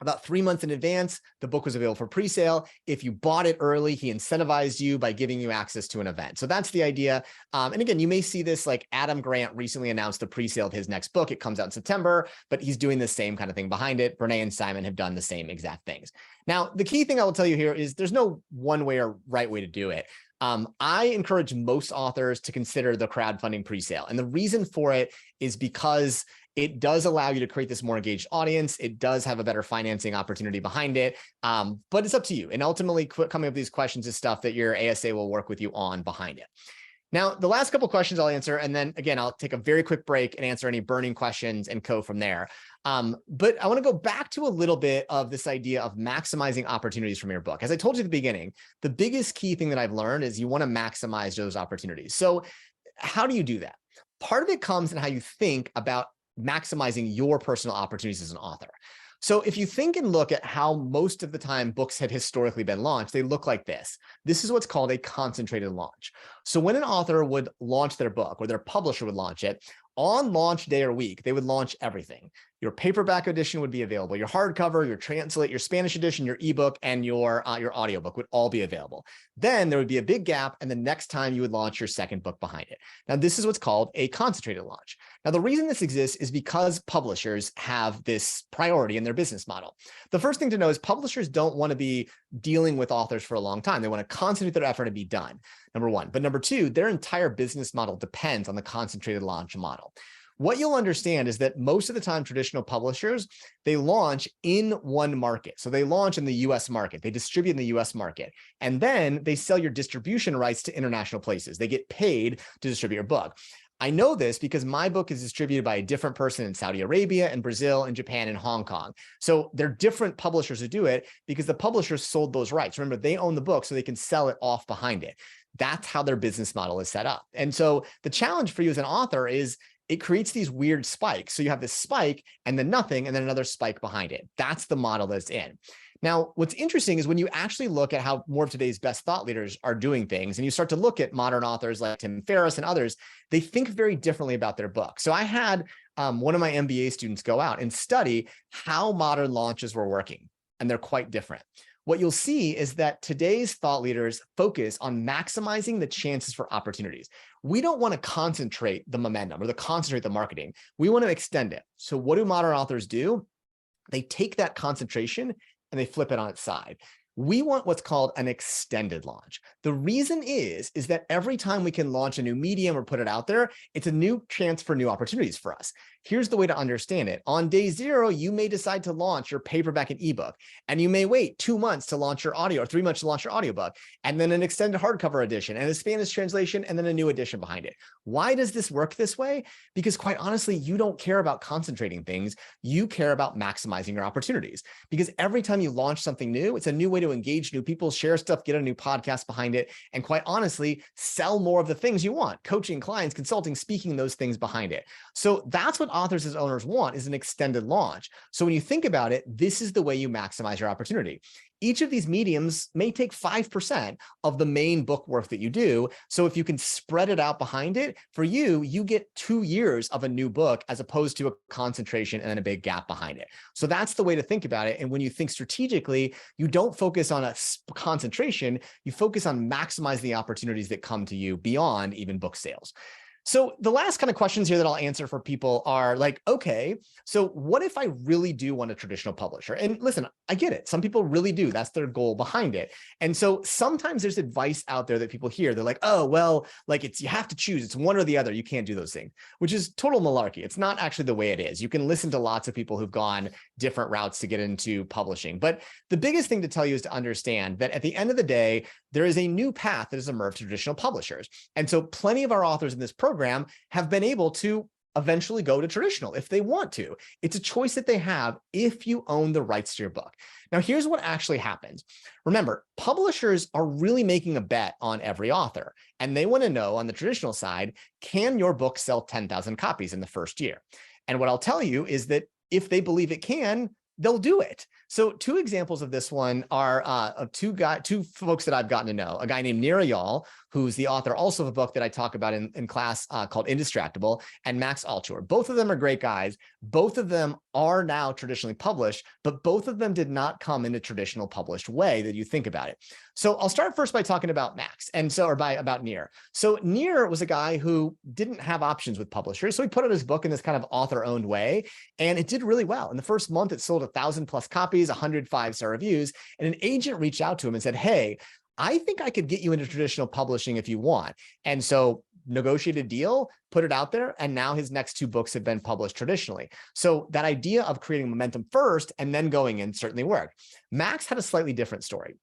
about 3 months in advance, the book was available for pre-sale. If you bought it early, he incentivized you by giving you access to an event. So that's the idea. And again, you may see this, like Adam Grant recently announced the pre-sale of his next book. It comes out in September, but he's doing the same kind of thing behind it. Brene and Simon have done the same exact things. Now, the key thing I will tell you here is there's no one way or right way to do it. I encourage most authors to consider the crowdfunding pre-sale. And the reason for it is because it does allow you to create this more engaged audience. It does have a better financing opportunity behind it, but it's up to you. And ultimately, coming up with these questions is stuff that your ASA will work with you on behind it. Now, the last couple of questions I'll answer, and then again, I'll take a very quick break and answer any burning questions and go from there. But I want to go back to a little bit of this idea of maximizing opportunities from your book. As I told you at the beginning, the biggest key thing that I've learned is you want to maximize those opportunities. So how do you do that? Part of it comes in how you think about maximizing your personal opportunities as an author. So if you think and look at how most of the time books had historically been launched, they look like this. This is what's called a concentrated launch. So when an author would launch their book, or their publisher would launch it, on launch day or week, they would launch everything. Your paperback edition would be available. Your hardcover, your translate, your Spanish edition, your ebook, and your audiobook would all be available. Then there would be a big gap, and the next time you would launch your second book behind it. Now, this is what's called a concentrated launch. Now, the reason this exists is because publishers have this priority in their business model. The first thing to know is publishers don't want to be dealing with authors for a long time. They want to concentrate their effort and be done, number one. But number two, their entire business model depends on the concentrated launch model. What you'll understand is that most of the time, traditional publishers, they launch in one market. So they launch in the US market, they distribute in the US market, and then they sell your distribution rights to international places. They get paid to distribute your book. I know this because my book is distributed by a different person in Saudi Arabia and Brazil and Japan and Hong Kong. So they're different publishers who do it because the publishers sold those rights. Remember, they own the book so they can sell it off behind it. That's how their business model is set up. And so the challenge for you as an author is it creates these weird spikes. So you have this spike and then nothing and then another spike behind it. That's the model that's in. Now, what's interesting is when you actually look at how more of today's best thought leaders are doing things, and you start to look at modern authors like Tim Ferriss and others, they think very differently about their book. So I had one of my MBA students go out and study how modern launches were working, and they're quite different. What you'll see is that today's thought leaders focus on maximizing the chances for opportunities. We don't want to concentrate the momentum or concentrate the marketing. We want to extend it. So what do modern authors do? They take that concentration and they flip it on its side. We want what's called an extended launch. The reason is that every time we can launch a new medium or put it out there, it's a new chance for new opportunities for us. Here's the way to understand it. On day 0, you may decide to launch your paperback and ebook, and you may wait 2 months to launch your audio or 3 months to launch your audiobook, and then an extended hardcover edition and a Spanish translation, and then a new edition behind it. Why does this work this way? Because quite honestly, you don't care about concentrating things. You care about maximizing your opportunities, because every time you launch something new, it's a new way to engage new people, share stuff, get a new podcast behind it, and quite honestly, sell more of the things you want: coaching, clients, consulting, speaking, those things behind it. So that's what authors as owners want, is an extended launch. So when you think about it, this is the way you maximize your opportunity. Each of these mediums may take 5% of the main book work that you do. So if you can spread it out behind it, for you, you get 2 years of a new book as opposed to a concentration and then a big gap behind it. So that's the way to think about it. And when you think strategically, you don't focus on a concentration, you focus on maximizing the opportunities that come to you beyond even book sales. So the last kind of questions here that I'll answer for people are like, okay, so what if I really do want a traditional publisher? And listen, I get it. Some people really do. That's their goal behind it. And so sometimes there's advice out there that people hear. They're like, oh, well, like you have to choose. It's one or the other. You can't do those things, which is total malarkey. It's not actually the way it is. You can listen to lots of people who've gone different routes to get into publishing. But the biggest thing to tell you is to understand that at the end of the day, there is a new path that has emerged to traditional publishers. And so plenty of our authors in this program have been able to eventually go to traditional if they want to. It's a choice that they have if you own the rights to your book. Now, here's what actually happens. Remember, publishers are really making a bet on every author, and they want to know on the traditional side, can your book sell 10,000 copies in the first year? And what I'll tell you is that if they believe it can, they'll do it. So 2 examples of this one are of two folks that I've gotten to know. A guy named Nir Eyal, who's the author also of a book that I talk about in class called Indistractable, and Max Altschuler. Both of them are great guys. Both of them are now traditionally published, but both of them did not come in a traditional published way that you think about it. So I'll start first by talking about Max, about Nir. So Nir was a guy who didn't have options with publishers. So he put out his book in this kind of author-owned way, and it did really well. In the first month, it sold 1,000+ copies, 100 5-star reviews, and an agent reached out to him and said, hey, I think I could get you into traditional publishing if you want. And so negotiated a deal, put it out there, and now his next 2 books have been published traditionally. So that idea of creating momentum first and then going in certainly worked. Max had a slightly different story.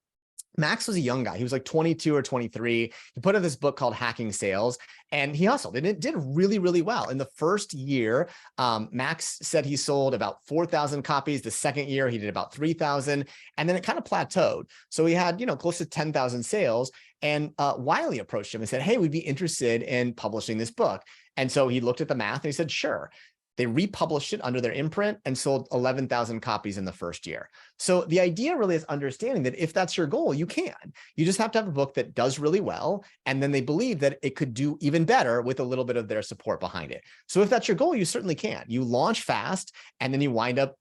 Max was a young guy. He was like 22 or 23. He put out this book called Hacking Sales, and he hustled, and it did really, really well. In the first year, Max said he sold about 4,000 copies. The second year, he did about 3,000, and then it kind of plateaued. So he had, close to 10,000 sales, and Wiley approached him and said, hey, we'd be interested in publishing this book. And so he looked at the math and he said, sure. They republished it under their imprint and sold 11,000 copies in the first year. So the idea really is understanding that if that's your goal, you can. You just have to have a book that does really well, and then they believe that it could do even better with a little bit of their support behind it. So if that's your goal, you certainly can. You launch fast, and then you wind up,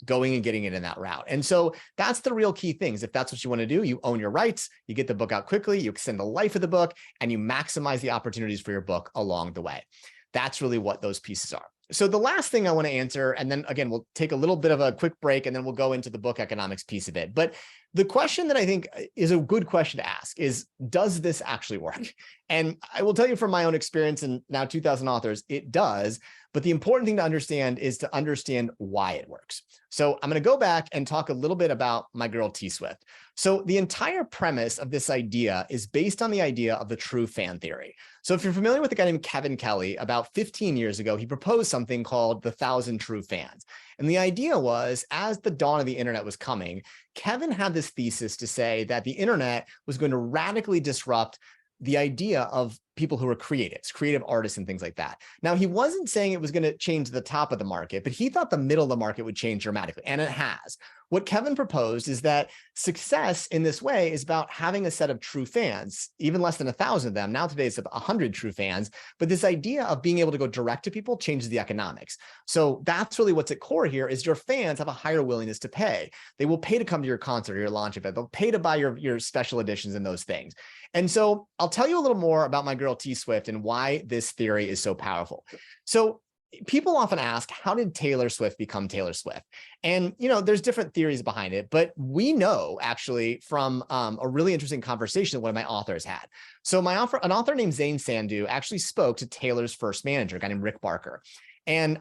going and getting it in that route. And so that's the real key things. If that's what you want to do, you own your rights, you get the book out quickly, you extend the life of the book, and you maximize the opportunities for your book along the way. That's really what those pieces are. So the last thing I want to answer, and then again, we'll take a little bit of a quick break and then we'll go into the book economics piece of it. But the question that I think is a good question to ask is, does this actually work? And I will tell you from my own experience and now 2,000 authors, it does. But the important thing to understand is to understand why it works. So I'm going to go back and talk a little bit about my girl T Swift. So the entire premise of this idea is based on the idea of the true fan theory. So if you're familiar with a guy named Kevin Kelly, about 15 years ago, he proposed something called the 1,000 True Fans. And the idea was, as the dawn of the internet was coming, Kevin had this thesis to say that the internet was going to radically disrupt the idea of people who are creatives, creative artists and things like that. Now, he wasn't saying it was going to change the top of the market, but he thought the middle of the market would change dramatically, and it has. What Kevin proposed is that success in this way is about having a set of true fans, even less than 1,000 of them. Now today it's 100 true fans, but this idea of being able to go direct to people changes the economics. So that's really what's at core here is your fans have a higher willingness to pay. They will pay to come to your concert or your launch event. They'll pay to buy your special editions and those things. And so I'll tell you a little more about my girl T Swift and why this theory is so powerful. So people often ask, how did Taylor Swift become Taylor Swift? And, there's different theories behind it, but we know actually from a really interesting conversation that one of my authors had. So an author named Zane Sandhu actually spoke to Taylor's first manager, a guy named Rick Barker. And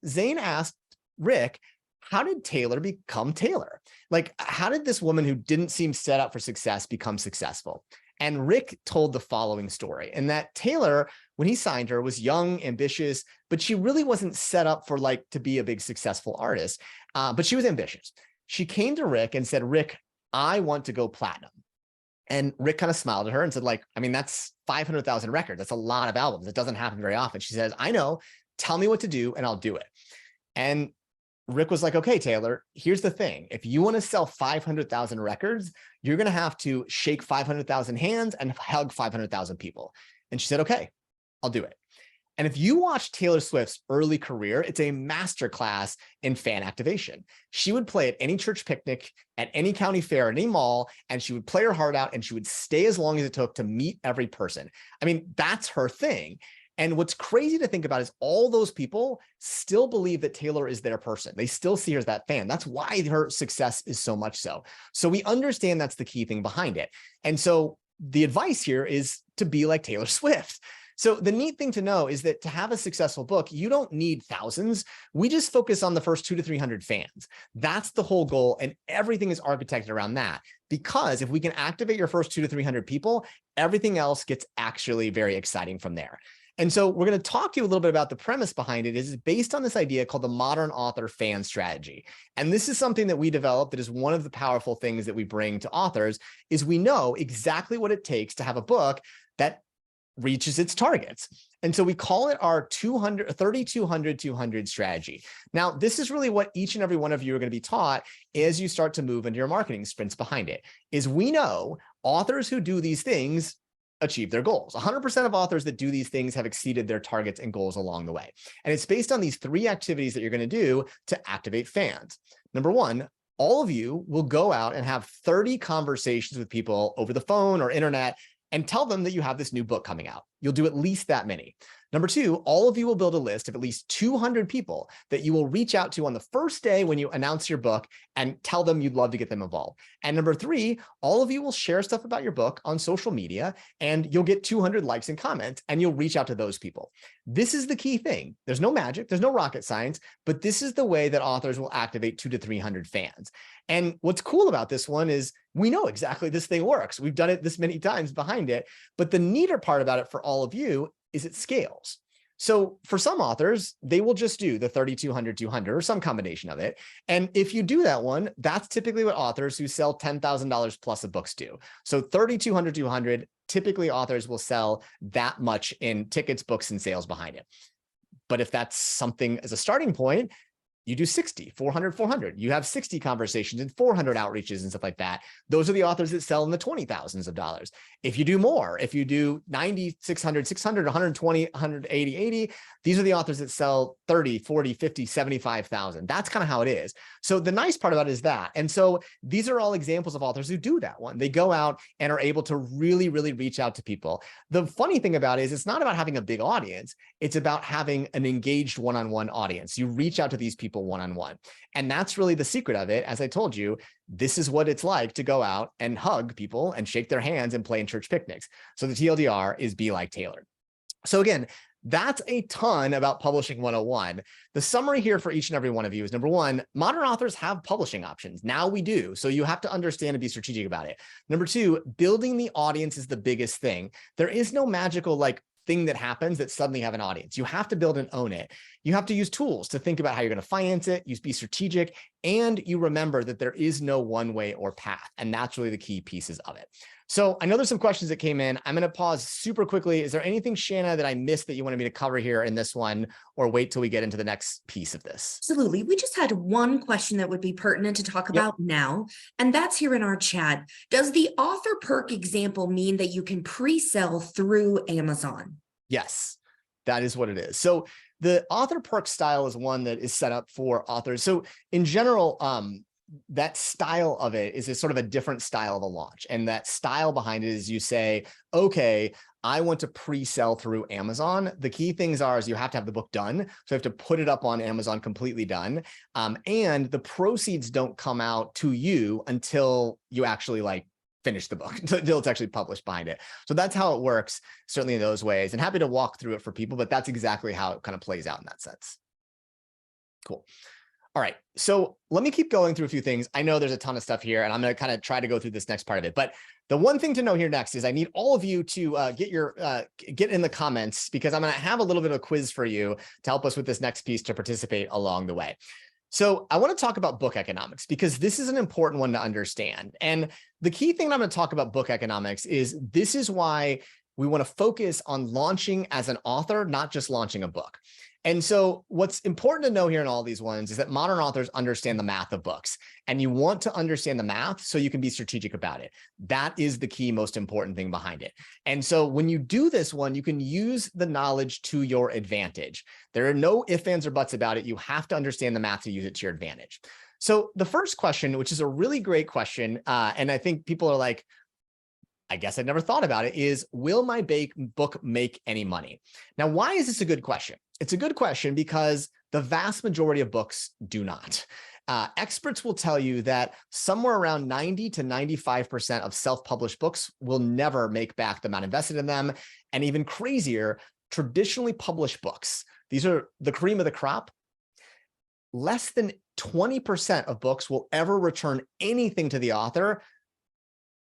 Zane asked Rick, how did Taylor become Taylor? Like, how did this woman who didn't seem set up for success become successful? And Rick told the following story, and that Taylor, when he signed her, was young, ambitious, but she really wasn't set up for to be a big successful artist, but she was ambitious. She came to Rick and said, Rick, I want to go platinum. And Rick kind of smiled at her and said, that's 500,000 records. That's a lot of albums. It doesn't happen very often. She says, I know, tell me what to do and I'll do it. And Rick was like, okay, Taylor, here's the thing. If you want to sell 500,000 records, you're going to have to shake 500,000 hands and hug 500,000 people. And she said, okay, I'll do it. And if you watch Taylor Swift's early career, it's a masterclass in fan activation. She would play at any church picnic, at any county fair, at any mall, and she would play her heart out and she would stay as long as it took to meet every person. That's her thing. And what's crazy to think about is all those people still believe that Taylor is their person. They still see her as that fan. That's why her success is so much so. So we understand that's the key thing behind it. And so the advice here is to be like Taylor Swift. So the neat thing to know is that to have a successful book, you don't need thousands. We just focus on the first 200 to 300 fans. That's the whole goal. And everything is architected around that. Because if we can activate your first 200 to 300 people, everything else gets actually very exciting from there. And so we're going to talk to you a little bit about the premise behind it. Is based on this idea called the modern author fan strategy. And this is something that we developed that is one of the powerful things that we bring to authors is we know exactly what it takes to have a book that reaches its targets. And so we call it our 3,200 strategy. Now, this is really what each and every one of you are going to be taught as you start to move into your marketing sprints behind it, is we know authors who do these things achieve their goals. 100% of authors that do these things have exceeded their targets and goals along the way. And it's based on these 3 activities that you're going to do to activate fans. Number 1, all of you will go out and have 30 conversations with people over the phone or internet and tell them that you have this new book coming out. You'll do at least that many. Number 2, all of you will build a list of at least 200 people that you will reach out to on the first day when you announce your book and tell them you'd love to get them involved. And number 3, all of you will share stuff about your book on social media and you'll get 200 likes and comments and you'll reach out to those people. This is the key thing. There's no magic, there's no rocket science, but this is the way that authors will activate 200 to 300 fans. And what's cool about this one is we know exactly this thing works. We've done it this many times behind it, but the neater part about it for all of you is it scales. So for some authors, they will just do the 3,200, 200 or some combination of it. And if you do that one, that's typically what authors who sell $10,000 plus of books do. So 3,200, 200, typically authors will sell that much in tickets, books, and sales behind it. But if that's something as a starting point, you do 60, 400, 400. You have 60 conversations and 400 outreaches and stuff like that. Those are the authors that sell in the $20,000s of dollars. If you do more, if you do 90, 600, 600, 120, 180, 80, these are the authors that sell 30, 40, 50, 75,000. That's kind of how it is. So the nice part about it is that. And so these are all examples of authors who do that one. They go out and are able to really, really reach out to people. The funny thing about it is it's not about having a big audience. It's about having an engaged one-on-one audience. You reach out to these people one-on-one. And that's really the secret of it. As I told you, this is what it's like to go out and hug people and shake their hands and play in church picnics. So the TLDR is be like Taylor. So again, That's a ton about Publishing 101. The summary here for each and every one of you is, number one, modern authors have publishing options. Now we do. So you have to understand and be strategic about it. Number two, building the audience is the biggest thing. There is no magical thing that happens that suddenly have an audience. You have to build and own it. You have to use tools to think about how you're going to finance it. You be strategic, and you remember that there is no one way or path. And that's really the key pieces of it. So I know there's some questions that came in. I'm going to pause super quickly. Is there anything, Shanna, that I missed that you wanted me to cover here in this one, or wait till we get into the next piece of this?
Absolutely. We just had one question that would be pertinent to talk about now, and that's here in our chat. Does the author perk example mean that you can pre-sell through Amazon?
Yes, that is what it is. So the author perk style is one that is set up for authors. So in general, that style of it is a sort of a different style of a launch. And that style behind it is you say, okay, I want to pre-sell through Amazon. The key things is you have to have the book done. So you have to put it up on Amazon completely done. And the proceeds don't come out to you until you actually finish the book, until it's actually published behind it. So that's how it works, certainly in those ways. And happy to walk through it for people, but that's exactly how it kind of plays out in that sense. Cool. All right, so let me keep going through a few things. I know there's a ton of stuff here, and I'm going to kind of try to go through this next part of it. But the one thing to know here next is I need all of you to get in the comments, because I'm going to have a little bit of a quiz for you to help us with this next piece to participate along the way. So I want to talk about book economics, because this is an important one to understand. And the key thing that I'm going to talk about book economics is this is why we want to focus on launching as an author, not just launching a book. And so what's important to know here in all these ones is that modern authors understand the math of books, and you want to understand the math so you can be strategic about it. That is the key, most important thing behind it. And so when you do this one, you can use the knowledge to your advantage. There are no ifs, ands, or buts about it. You have to understand the math to use it to your advantage. So the first question, which is a really great question, and I think people are like, I guess I never thought about it, is, will my book make any money? Now, why is this a good question? It's a good question because the vast majority of books do not. Experts will tell you that somewhere around 90 to 95% of self-published books will never make back the amount invested in them. And even crazier, traditionally published books, these are the cream of the crop. Less than 20% of books will ever return anything to the author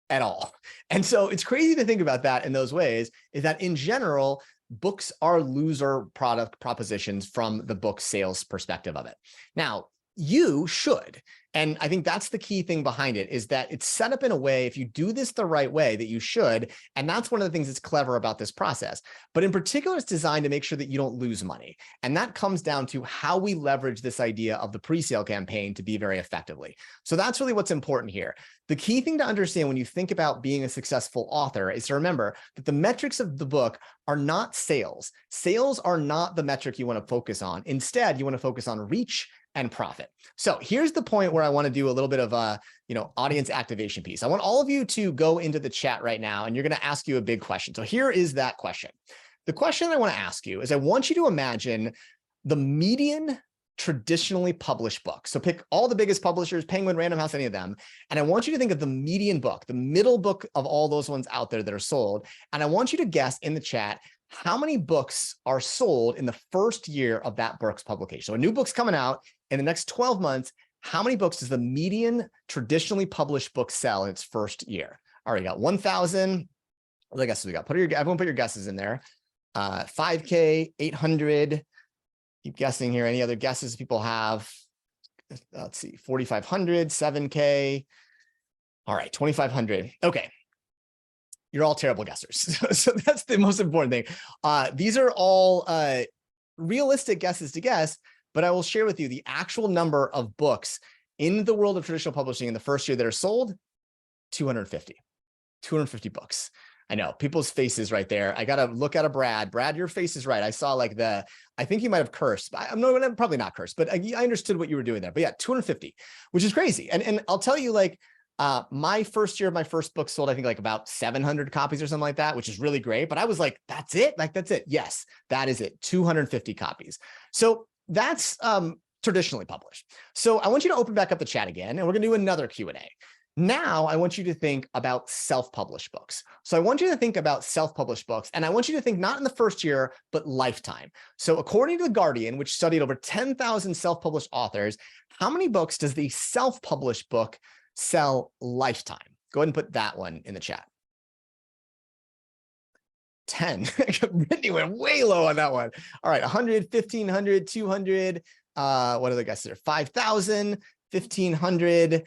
at all. And so it's crazy to think about that in those ways, is that in general, books are loser product propositions from the book sales perspective of it. Now, you should. And I think that's the key thing behind it, is that it's set up in a way, if you do this the right way, that you should. And that's one of the things that's clever about this process. But in particular, it's designed to make sure that you don't lose money. And that comes down to how we leverage this idea of the pre-sale campaign to be very effectively. So that's really what's important here. The key thing to understand when you think about being a successful author is to remember that the metrics of the book are not sales. Sales are not the metric you want to focus on. Instead, you want to focus on reach and profit. So here's the point where I want to do a little bit of a, audience activation piece. I want all of you to go into the chat right now, and you're going to ask you a big question. So here is that question. The question I want to ask you is, I want you to imagine the median traditionally published book. So pick all the biggest publishers, Penguin, Random House, any of them. And I want you to think of the median book, the middle book of all those ones out there that are sold. And I want you to guess in the chat, how many books are sold in the first year of that book's publication? So a new book's coming out in the next 12 months. How many books does the median traditionally published book sell in its first year? All right, you got 1,000. What other guesses we got? Everyone put your guesses in there. 5K, 800. Keep guessing here. Any other guesses people have? Let's see, 4,500, 7K. All right, 2,500. Okay. You're all terrible guessers. So that's the most important thing. These are all realistic guesses to guess, but I will share with you the actual number of books in the world of traditional publishing in the first year that are sold: 250. 250 books. I know people's faces right there. I got to look at a Brad. Brad, your face is right. I saw I think you might have cursed. I'm probably not cursed, but I understood what you were doing there. But yeah, 250, which is crazy. And I'll tell you, my first year of my first book sold, I think about 700 copies or something like that, which is really great. But I was like, that's it? That's it. Yes, that is it. 250 copies. So that's traditionally published. So I want you to open back up the chat again, and we're going to do another Q&A. Now I want you to think about self-published books. So I want you to think about self-published books, and I want you to think not in the first year, but lifetime. So according to The Guardian, which studied over 10,000 self-published authors, how many books does the self-published book sell lifetime? Go ahead and put that one in the chat. 10. Brittany went way low on that one. All right, 100, 1,500, 200. What are the guys there? 5,000, 1,500.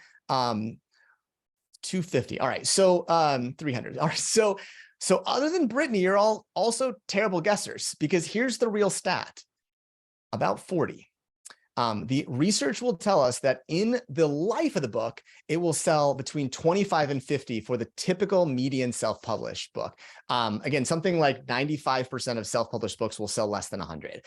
250. All right. So 300. All right. So other than Brittany, you're all also terrible guessers, because here's the real stat. About 40. The research will tell us that in the life of the book, it will sell between 25 and 50 for the typical median self-published book. Again, something like 95% of self-published books will sell less than 100,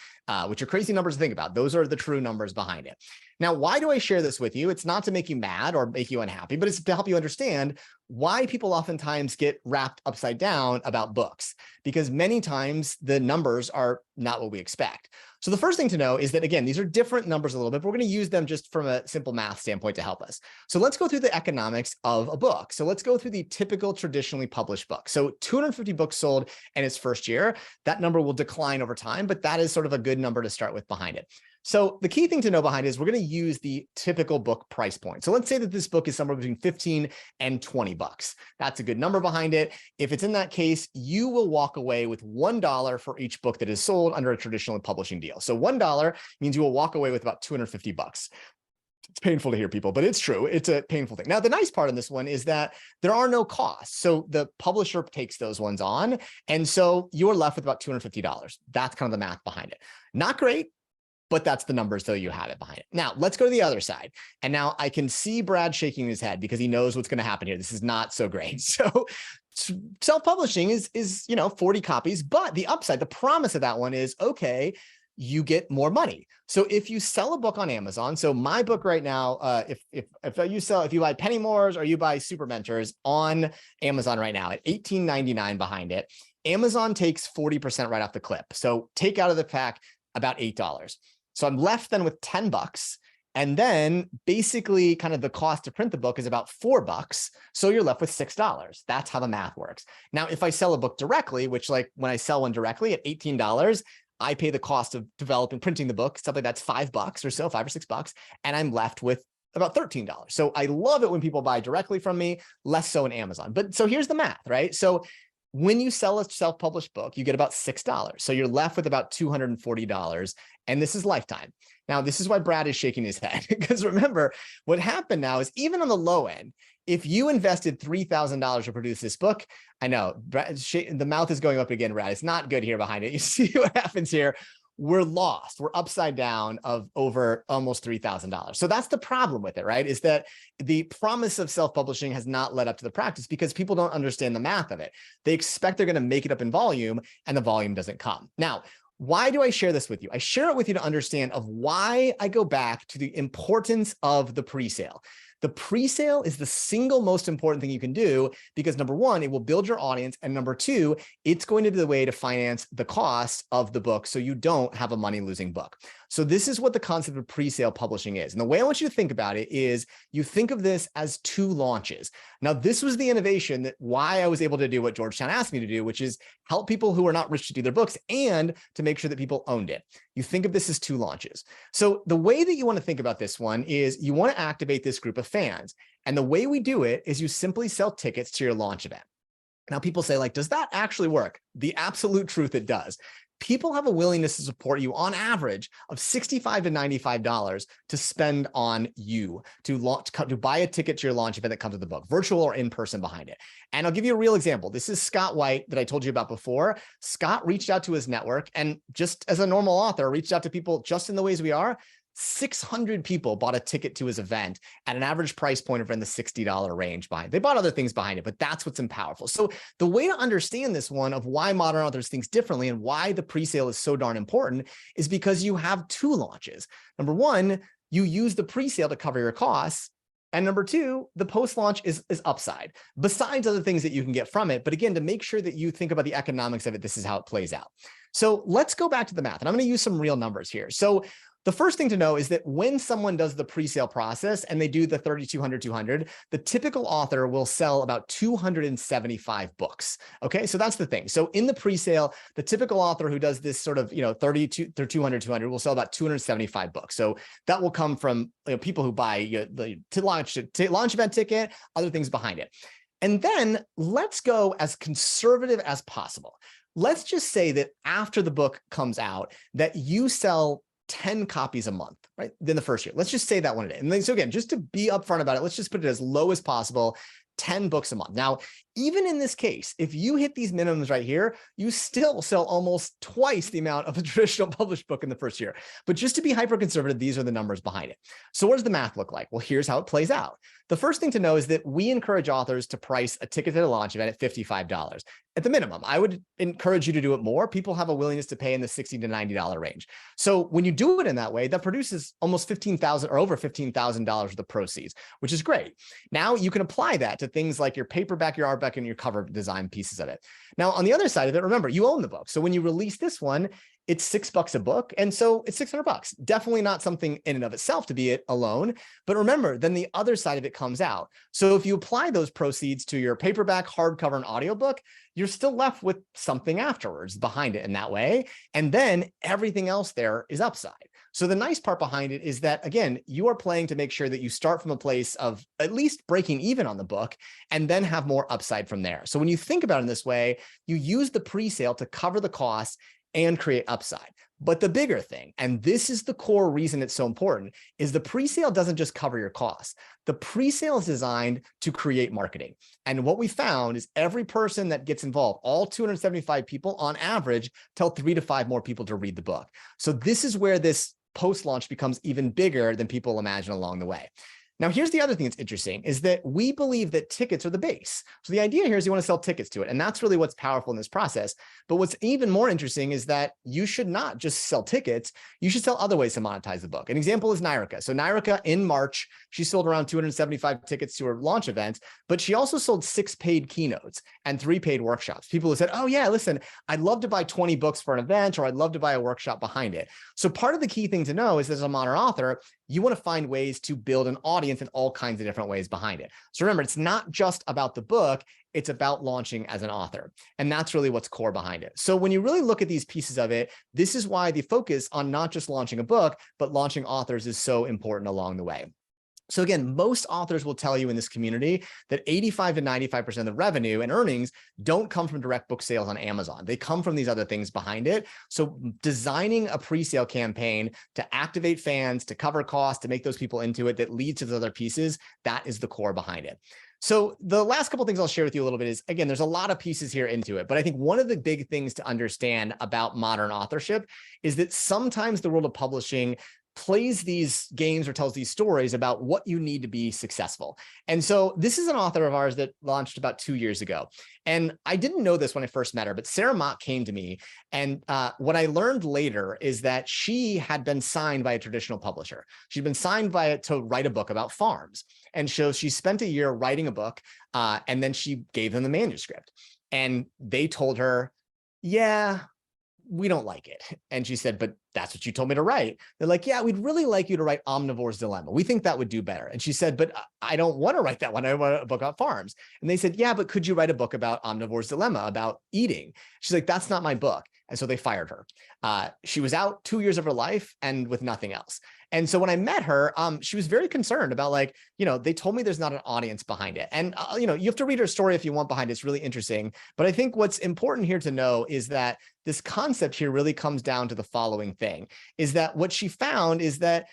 which are crazy numbers to think about. Those are the true numbers behind it. Now, why do I share this with you? It's not to make you mad or make you unhappy, but it's to help you understand why people oftentimes get wrapped upside down about books, because many times the numbers are not what we expect. So the first thing to know is that, again, these are different numbers a little bit, but we're going to use them just from a simple math standpoint to help us. So let's go through the economics of a book. So let's go through the typical traditionally published book. So 250 books sold in its first year. That number will decline over time, but that is sort of a good number to start with behind it. So the key thing to know behind it is we're going to use the typical book price point. So let's say that this book is somewhere between 15 and 20 bucks. That's a good number behind it. If it's in that case, you will walk away with $1 for each book that is sold under a traditional publishing deal. So $1 means you will walk away with about 250 bucks. It's painful to hear, people, but it's true. It's a painful thing. Now, the nice part in this one is that there are no costs. So the publisher takes those ones on. And so you're left with about $250. That's kind of the math behind it. Not great, but that's the numbers, though you have it behind it. Now, let's go to the other side. And now I can see Brad shaking his head because he knows what's going to happen here. This is not so great. So self-publishing is 40 copies, but the upside, the promise of that one is, okay, you get more money. So if you sell a book on Amazon, so my book right now, if you buy Penny Moore's or you buy Super Mentors on Amazon right now at $18.99 behind it, Amazon takes 40% right off the clip. So take out of the pack about $8. So I'm left then with 10 bucks. And then basically kind of the cost to print the book is about $4. So you're left with $6. That's how the math works. Now, if I sell a book directly, which like when I sell one directly at $18, I pay the cost of developing, printing the book, something that's $5 or so, $5 or $6, and I'm left with about $13. So I love it when people buy directly from me, less so in Amazon. But so here's the math, right? So when you sell a self-published book, you get about $6. So you're left with about $240. And this is lifetime. Now, this is why Brad is shaking his head, because remember, what happened now is even on the low end, if you invested $3,000 to produce this book, I know Brad, the mouth is going up again, Brad. It's not good here behind it. You see what happens here. We're lost. We're upside down of over almost $3,000. So that's the problem with it, right? Is that the promise of self-publishing has not led up to the practice because people don't understand the math of it. They expect they're going to make it up in volume, and the volume doesn't come. Now, why do I share this with you? I share it with you to understand of why I go back to the importance of the pre-sale. The pre-sale is the single most important thing you can do because number one, it will build your audience. And number two, it's going to be the way to finance the cost of the book so you don't have a money-losing book. So this is what the concept of pre-sale publishing is. And the way I want you to think about it is you think of this as two launches. Now, this was the innovation that why I was able to do what Georgetown asked me to do, which is help people who are not rich to do their books and to make sure that people owned it. You think of this as two launches. So the way that you want to think about this one is you want to activate this group of fans. And the way we do it is you simply sell tickets to your launch event. Now, people say, like, does that actually work? The absolute truth, it does. People have a willingness to support you on average of $65 to $95 to spend on you to buy a ticket to your launch event that comes with the book, virtual or in person behind it. And I'll give you a real example. This is Scott White that I told you about before. Scott reached out to his network and just as a normal author, reached out to people just in the ways we are. 600 people bought a ticket to his event at an average price point of in the $60 range behind. They bought other things behind it, but that's what's powerful. So the way to understand this one of why modern authors think differently and why the pre-sale is so darn important is because you have two launches. Number one, you use the pre-sale to cover your costs. And number two, the post-launch is upside, besides other things that you can get from it. But again, to make sure that you think about the economics of it, this is how it plays out. So let's go back to the math. And I'm going to use some real numbers here. So The first thing to know is that when someone does the pre-sale process and they do the 3,200, 200, the typical author will sell about 275 books. Okay, so that's the thing. So in the pre-sale, the typical author who does this sort of, 32 or 200, 200 will sell about 275 books. So that will come from people who buy the launch event ticket, other things behind it. And then let's go as conservative as possible. Let's just say that after the book comes out, that you sell 10 copies a month, right? Then the first year, let's just say that one a day. And then, so again, just to be upfront about it, let's just put it as low as possible, 10 books a month. Now, even in this case, if you hit these minimums right here, you still sell almost twice the amount of a traditional published book in the first year. But just to be hyper conservative, these are the numbers behind it. So what does the math look like? Well, here's how it plays out. The first thing to know is that we encourage authors to price a ticket to the launch event at $55 at the minimum. I would encourage you to do it more. People have a willingness to pay in the $60 to $90 range. So when you do it in that way, that produces almost $15,000 or over $15,000 worth of proceeds, which is great. Now you can apply that to things like your paperback, your artback, and your cover design pieces of it. Now, on the other side of it, remember, you own the book. So when you release this one, it's $6 a book. And so it's $600. Definitely not something in and of itself to be it alone. But remember, then the other side of it comes out. So if you apply those proceeds to your paperback, hardcover, and audiobook, you're still left with something afterwards behind it in that way. And then everything else there is upside. So the nice part behind it is that, again, you are playing to make sure that you start from a place of at least breaking even on the book and then have more upside from there. So when you think about it in this way, you use the pre-sale to cover the costs and create upside. But the bigger thing, and this is the core reason it's so important, is the pre-sale doesn't just cover your costs. The pre-sale is designed to create marketing. And what we found is every person that gets involved, all 275 people on average, tell 3 to 5 more people to read the book. So this is where this post-launch becomes even bigger than people imagine along the way. Now, here's the other thing that's interesting is that we believe that tickets are the base. So the idea here is you want to sell tickets to it. And that's really what's powerful in this process. But what's even more interesting is that you should not just sell tickets. You should sell other ways to monetize the book. An example is Nyrika. So Nyrika in March, she sold around 275 tickets to her launch event, but she also sold 6 paid keynotes and 3 paid workshops. People who said, oh yeah, listen, I'd love to buy 20 books for an event, or I'd love to buy a workshop behind it. So part of the key thing to know is as a modern author, you want to find ways to build an audience in all kinds of different ways behind it. So remember, it's not just about the book, it's about launching as an author. And that's really what's core behind it. So when you really look at these pieces of it, this is why the focus on not just launching a book, but launching authors is so important along the way. So again, most authors will tell you in this community that 85 to 95% of the revenue and earnings don't come from direct book sales on Amazon. They come from these other things behind it. So designing a pre-sale campaign to activate fans, to cover costs, to make those people into it, that leads to those other pieces, that is the core behind it. So the last couple of things I'll share with you a little bit is, again, there's a lot of pieces here into it, but I think one of the big things to understand about modern authorship is that sometimes the world of publishing plays these games or tells these stories about what you need to be successful. And so this is an author of ours that launched about 2 years ago. And I didn't know this when I first met her, but Sarah Mott came to me. And what I learned later is that she had been signed by a traditional publisher. She'd been signed by it to write a book about farms. And so she spent a year writing a book, and then she gave them the manuscript. And they told her, yeah, we don't like it. And she said, but that's what you told me to write. They're like, yeah, we'd really like you to write Omnivore's Dilemma. We think that would do better. And she said, but I don't want to write that one. I want a book about farms. And they said, yeah, but could you write a book about Omnivore's Dilemma, about eating? She's like, that's not my book. And so they fired her. She was out 2 years of her life and with nothing else. And so when I met her, she was very concerned about, like, they told me there's not an audience behind it. And, you have to read her story if you want behind it. It's really interesting. But I think what's important here to know is that this concept here really comes down to the following thing, is that what she found is that,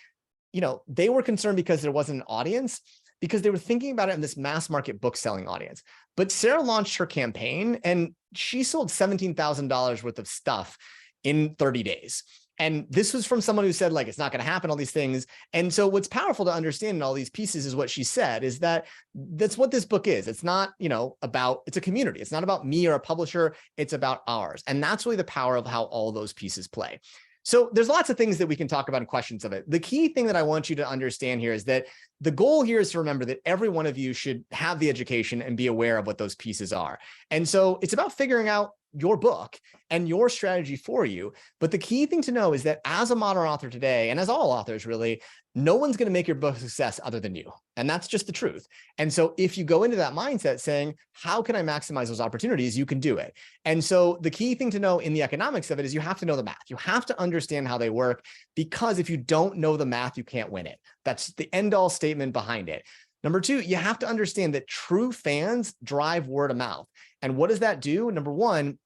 they were concerned because there wasn't an audience, because they were thinking about it in this mass market book selling audience. But Sarah launched her campaign and she sold $17,000 worth of stuff in 30 days. And this was from someone who said, like, it's not going to happen, all these things. And so what's powerful to understand in all these pieces is what she said, is that that's what this book is. It's not, it's a community. It's not about me or a publisher. It's about ours. And that's really the power of how all those pieces play. So there's lots of things that we can talk about in questions of it. The key thing that I want you to understand here is that the goal here is to remember that every one of you should have the education and be aware of what those pieces are. And so it's about figuring out your book and your strategy for you. But the key thing to know is that as a modern author today, and as all authors really, no one's going to make your book a success other than you. And that's just the truth. And so if you go into that mindset saying, how can I maximize those opportunities? You can do it. And so the key thing to know in the economics of it is you have to know the math. You have to understand how they work, because if you don't know the math, you can't win it. That's the end all statement behind it. Number two, you have to understand that true fans drive word of mouth. And what does that do? Number one,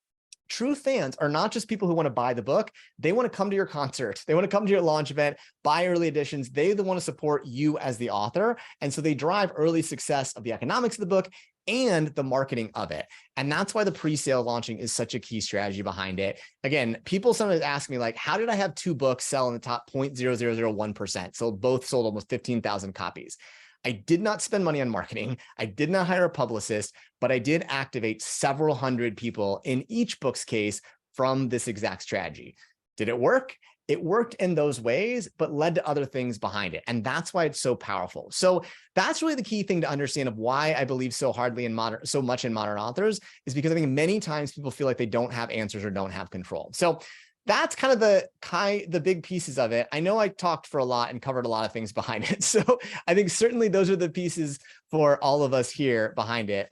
true fans are not just people who want to buy the book. They want to come to your concert. They want to come to your launch event, buy early editions. They want to support you as the author. And so they drive early success of the economics of the book and the marketing of it. And that's why the pre-sale launching is such a key strategy behind it. Again, people sometimes ask me like, how did I have 2 books sell in the top 0.0001%? So both sold almost 15,000 copies. I did not spend money on marketing. I did not hire a publicist, but I did activate several hundred people in each book's case from this exact strategy. Did it work? It worked in those ways, but led to other things behind it. And that's why it's so powerful. So that's really the key thing to understand of why I believe so much in modern authors, is because I think many times people feel like they don't have answers or don't have control. So that's kind of the big pieces of it. I know I talked for a lot and covered a lot of things behind it. So I think certainly those are the pieces for all of us here behind it.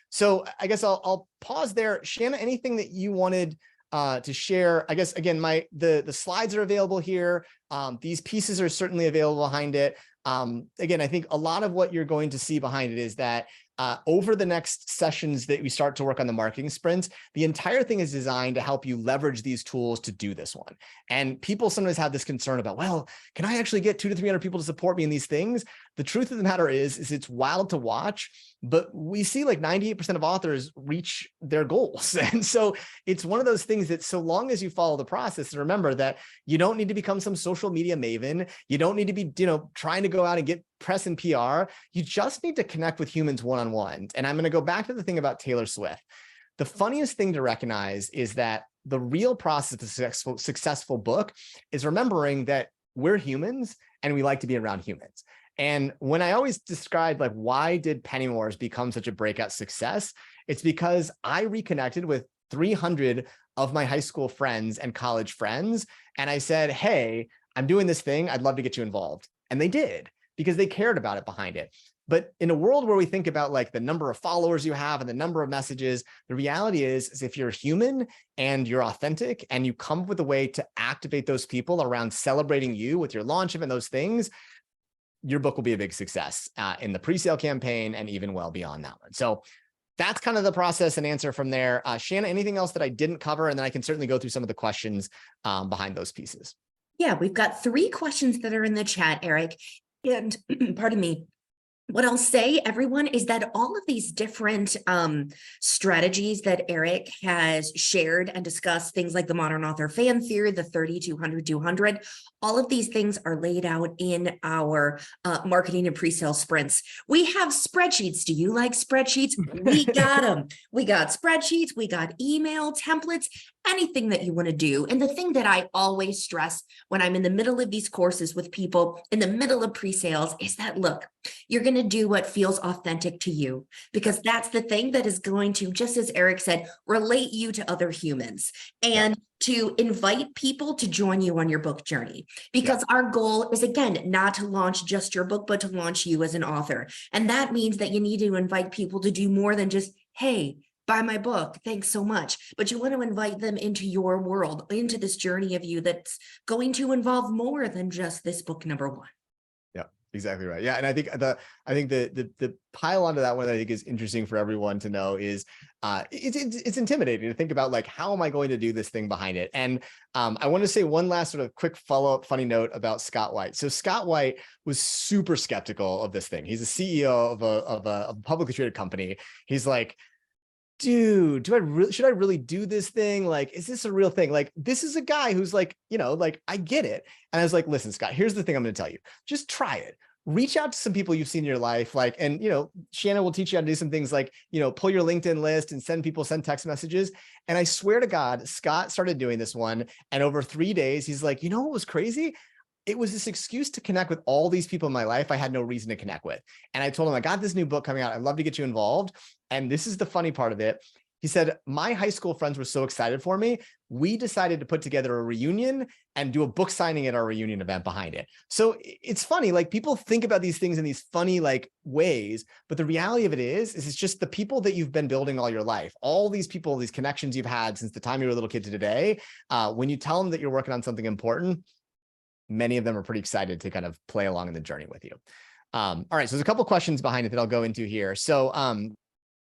So I guess I'll pause there. Shanna, anything that you wanted to share? I guess, again, the slides are available here. These pieces are certainly available behind it. Again, I think a lot of what you're going to see behind it is that over the next sessions that we start to work on the marketing sprints, the entire thing is designed to help you leverage these tools to do this one. And people sometimes have this concern about, well, can I actually get 200 to 300 people to support me in these things? The truth of the matter is it's wild to watch, but we see like 98% of authors reach their goals. And so it's one of those things that so long as you follow the process, and remember that you don't need to become some social media maven. You don't need to be, trying to go out and get press and PR. You just need to connect with humans one-on-one. And I'm going to go back to the thing about Taylor Swift. The funniest thing to recognize is that the real process of a successful book is remembering that we're humans and we like to be around humans. And when I always describe like, why did Penny Wars become such a breakout success? It's because I reconnected with 300 of my high school friends and college friends. And I said, hey, I'm doing this thing. I'd love to get you involved. And they did, because they cared about it behind it. But in a world where we think about like the number of followers you have and the number of messages, the reality is if you're human and you're authentic and you come up with a way to activate those people around celebrating you with your launch event, those things, your book will be a big success in the pre-sale campaign and even well beyond that one. So that's kind of the process and answer from there. Shanna, anything else that I didn't cover? And then I can certainly go through some of the questions behind those pieces.
Yeah, we've got 3 questions that are in the chat, Eric. And pardon me. What I'll say, everyone, is that all of these different strategies that Eric has shared and discussed, things like the modern author fan theory, the 30, 200, 200, all of these things are laid out in our marketing and pre-sale sprints. We have spreadsheets. Do you like spreadsheets? We got them. We got spreadsheets. We got email templates, anything that you want to do. And the thing that I always stress when I'm in the middle of these courses with people in the middle of pre-sales is that, look, you're going to do what feels authentic to you, because that's the thing that is going to, just as Eric said, relate you to other humans and to invite people to join you on your book journey. Because our goal is, again, not to launch just your book, but to launch you as an author. And that means that you need to invite people to do more than just, hey, buy my book, thanks so much. But you want to invite them into your world, into this journey of you that's going to involve more than just this book number 1.
Yeah, exactly right. Yeah, and I think the pile onto that one that I think is interesting for everyone to know is it's intimidating to think about like, how am I going to do this thing behind it? And I want to say one last sort of quick follow-up funny note about Scott White. So Scott White was super skeptical of this thing. He's a CEO of a publicly traded company. He's like, dude, should I really do this thing? Like, is this a real thing? Like, this is a guy who's like, like, I get it. And I was like, listen, Scott, here's the thing I'm going to tell you. Just try it. Reach out to some people you've seen in your life. Like, and, Shanna will teach you how to do some things like, pull your LinkedIn list and send text messages. And I swear to God, Scott started doing this one. And over 3 days, he's like, what was crazy? It was this excuse to connect with all these people in my life I had no reason to connect with. And I told him, I got this new book coming out. I'd love to get you involved. And this is the funny part of it. He said, my high school friends were so excited for me. We decided to put together a reunion and do a book signing at our reunion event behind it. So it's funny, like people think about these things in these funny like ways, but the reality of it is it's just the people that you've been building all your life, all these people, these connections you've had since the time you were a little kid to today. When you tell them that you're working on something important, many of them are pretty excited to kind of play along in the journey with you. All right, so there's a couple questions behind it that I'll go into here. So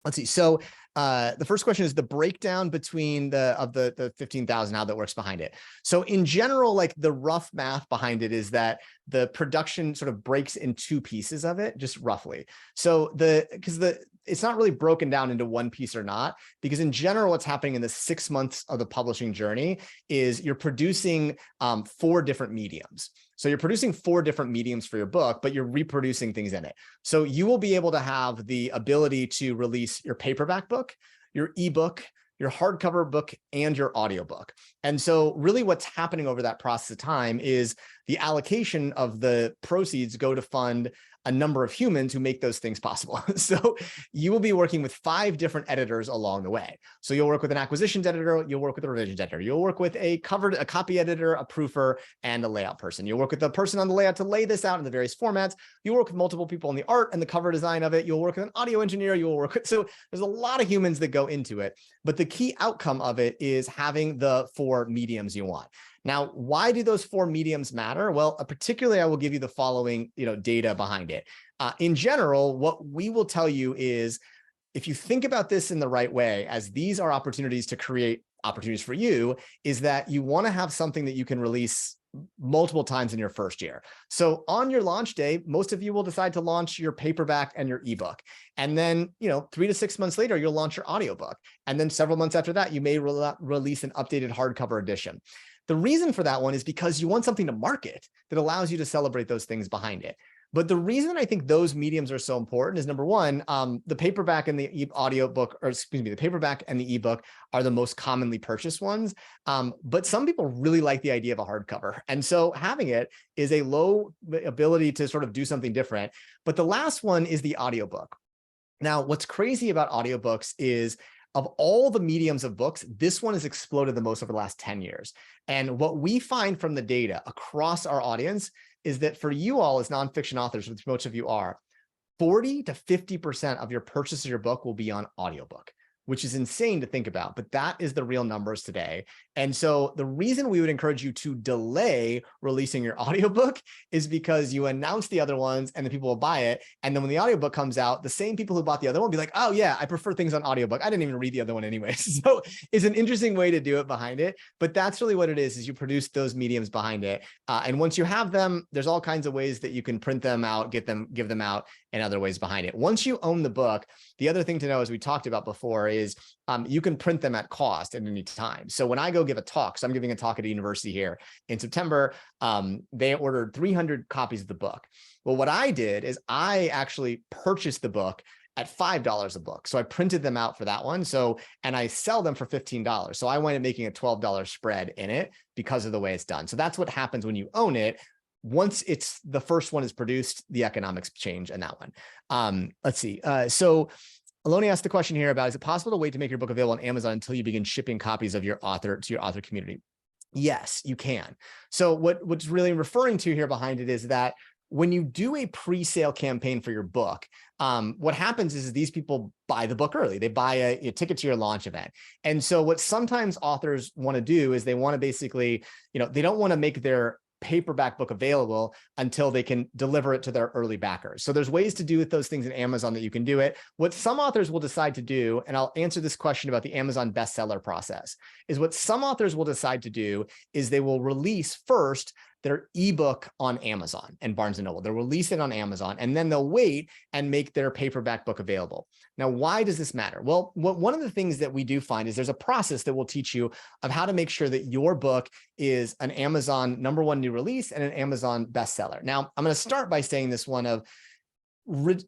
let's see. So the first question is the breakdown between the 15,000, how that works behind it. So in general, like the rough math behind it is that the production sort of breaks in two pieces of it, just roughly. So it's not really broken down into one piece or not, because in general, what's happening in the 6 months of the publishing journey is you're producing 4 different mediums. So you're producing 4 different mediums for your book, but you're reproducing things in it. So you will be able to have the ability to release your paperback book, your ebook, your hardcover book, and your audiobook. And so really what's happening over that process of time is the allocation of the proceeds go to fund a number of humans who make those things possible. So you will be working with 5 different editors along the way. So you'll work with an acquisitions editor, you'll work with a revisions editor, you'll work with a copy editor, a proofer, and a layout person. You'll work with the person on the layout to lay this out in the various formats. You'll work with multiple people on the art and the cover design of it. You'll work with an audio engineer, you'll work with, so there's a lot of humans that go into it, but the key outcome of it is having the 4 mediums you want. Now, why do those 4 mediums matter? Well, particularly, I will give you the following, data behind it. In general, what we will tell you is, if you think about this in the right way, as these are opportunities to create opportunities for you, is that you want to have something that you can release multiple times in your first year. So on your launch day, most of you will decide to launch your paperback and your ebook. And then, 3 to 6 months later, you'll launch your audiobook. And then several months after that, you may release an updated hardcover edition. The reason for that one is because you want something to market that allows you to celebrate those things behind it. But the reason I think those mediums are so important is, number one, the paperback and the audiobook, or excuse me, the paperback and the ebook are the most commonly purchased ones. But some people really like the idea of a hardcover. And so having it is a low ability to sort of do something different. But the last one is the audiobook. Now, what's crazy about audiobooks is, of all the mediums of books, this one has exploded the most over the last 10 years. And what we find from the data across our audience is that for you all as nonfiction authors, which most of you are, 40 to 50% of your purchase of your book will be on audiobook, which is insane to think about, but that is the real numbers today. And so the reason we would encourage you to delay releasing your audiobook is because you announce the other ones and the people will buy it. And then when the audiobook comes out, the same people who bought the other one will be like, oh yeah, I prefer things on audiobook. I didn't even read the other one anyway. So it's an interesting way to do it behind it, but that's really what it is you produce those mediums behind it. And once you have them, there's all kinds of ways that you can print them out, give them out, and other ways behind it. Once you own the book, the other thing to know, as we talked about before, is you can print them at cost at any time. So when I go give a talk, so I'm giving a talk at a university here in September, they ordered 300 copies of the book. Well, what I did is I actually purchased the book at $5 a book. So I printed them out for that one. And I sell them for $15. So I went and making a $12 spread in it because of the way it's done. So that's what happens when you own it. Once it's the first one is produced, the economics change in that one. Let's see. So Aloni asked the question here about, is it possible to wait to make your book available on Amazon until you begin shipping copies of your author to your author community? Yes, you can. So what's really referring to here behind it is that when you do a pre-sale campaign for your book, what happens is these people buy the book early. They buy a ticket to your launch event. And so what sometimes authors want to do is they want to basically, they don't want to make their paperback book available until they can deliver it to their early backers. So there's ways to do with those things in Amazon that you can do it. What some authors will decide to do, and I'll answer this question about the Amazon bestseller process, is what some authors will decide to do is they will release first their ebook on Amazon and Barnes & Noble. They'll release it on Amazon, and then they'll wait and make their paperback book available. Now, why does this matter? Well, one of the things that we do find is there's a process that will teach you of how to make sure that your book is an Amazon #1 new release and an Amazon bestseller. Now, I'm going to start by saying this one of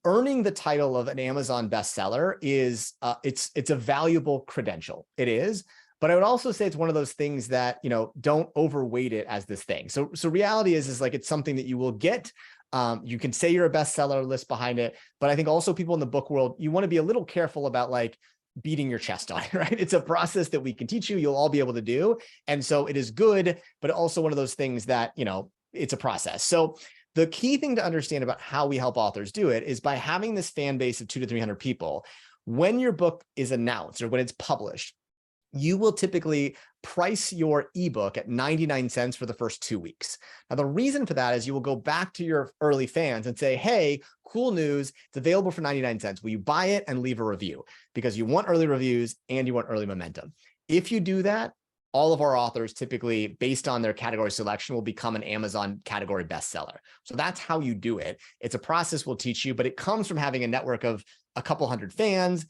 earning the title of an Amazon bestseller is it's a valuable credential. It is. But I would also say it's one of those things that, don't overweight it as this thing. So reality is like, it's something that you will get. You can say you're a bestseller list behind it, but I think also people in the book world, you want to be a little careful about like, beating your chest on it, right? It's a process that we can teach you, you'll all be able to do. And so it is good, but also one of those things that, it's a process. So the key thing to understand about how we help authors do it is by having this fan base of 200 to 300 people. When your book is announced or when it's published, you will typically price your ebook at 99 cents for the first 2 weeks. Now, the reason for that is you will go back to your early fans and say, hey, cool news, it's available for 99 cents. Will you buy it and leave a review? Because you want early reviews and you want early momentum. If you do that, all of our authors typically, based on their category selection, will become an Amazon category bestseller. So that's how you do it. It's a process we'll teach you, but it comes from having a network of a couple hundred fans,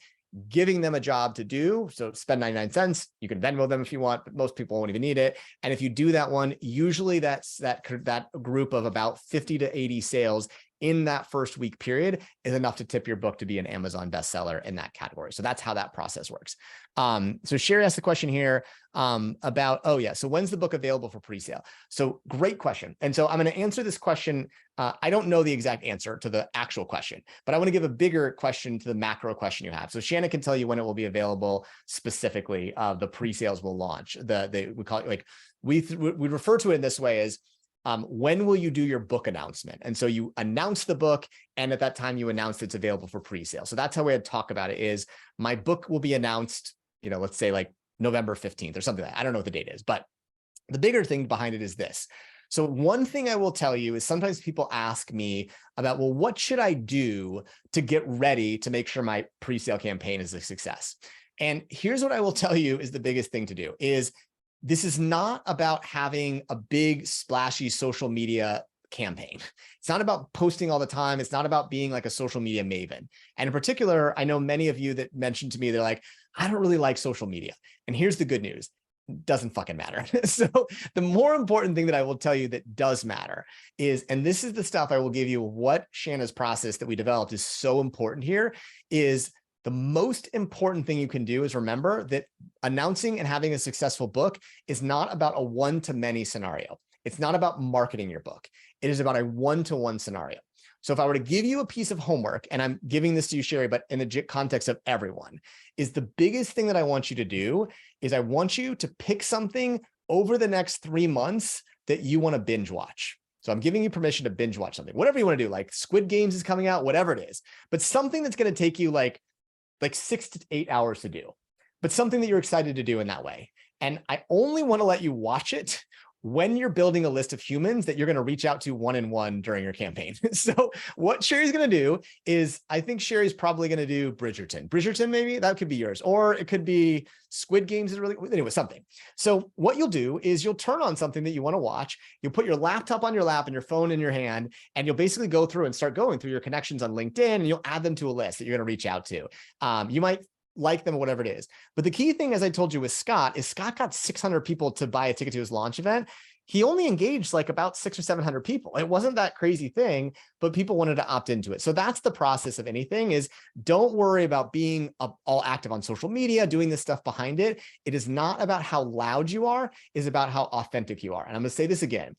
giving them a job to do. So spend 99 cents. You can Venmo them if you want, but most people won't even need it. And if you do that one, usually that's that group of about 50 to 80 sales in that first week period is enough to tip your book to be an Amazon bestseller in that category. So that's how that process works. So Sherry asked the question here about, oh yeah, so when's the book available for pre-sale? So great question. And so I'm going to answer this question. I don't know the exact answer to the actual question, but I want to give a bigger question to the macro question you have. So Shannon can tell you when it will be available specifically. The pre-sales will launch. We call it like, we refer to it in this way as, when will you do your book announcement? And so you announce the book, and at that time you announce it's available for pre-sale. So that's how we had talk about it is my book will be announced, let's say like November 15th or something like that. I don't know what the date is, but the bigger thing behind it is this. So one thing I will tell you is sometimes people ask me about, well, what should I do to get ready to make sure my pre-sale campaign is a success? And here's what I will tell you is the biggest thing to do is this is not about having a big splashy social media campaign. It's not about posting all the time. It's not about being like a social media maven. And in particular, I know many of you that mentioned to me, they're like, I don't really like social media. And here's the good news. It doesn't fucking matter. So the more important thing that I will tell you that does matter is, and this is the stuff I will give you, what Shanna's process that we developed is so important here is the most important thing you can do is remember that announcing and having a successful book is not about a one-to-many scenario. It's not about marketing your book. It is about a one-to-one scenario. So if I were to give you a piece of homework, and I'm giving this to you, Sherry, but in the context of everyone, is the biggest thing that I want you to do is I want you to pick something over the next 3 months that you want to binge watch. So I'm giving you permission to binge watch something, whatever you want to do, like Squid Games is coming out, whatever it is, but something that's going to take you like 6 to 8 hours to do, but something that you're excited to do in that way. And I only want to let you watch it when you're building a list of humans that you're going to reach out to one-on-one during your campaign. So what Sherry's going to do is, I think Sherry's probably going to do Bridgerton. Bridgerton, maybe that could be yours, or it could be Squid Games is really, anyway, something. So what you'll do is you'll turn on something that you want to watch. You'll put your laptop on your lap and your phone in your hand, and you'll basically go through and start going through your connections on LinkedIn, and you'll add them to a list that you're going to reach out to. You might like them or whatever it is. But the key thing, as I told you with Scott, is Scott got 600 people to buy a ticket to his launch event. He only engaged like about 600 or 700 people. It wasn't that crazy thing, but people wanted to opt into it. So that's the process of anything is don't worry about being all active on social media, doing this stuff behind it. It is not about how loud you are, it's about how authentic you are. And I'm going to say this again.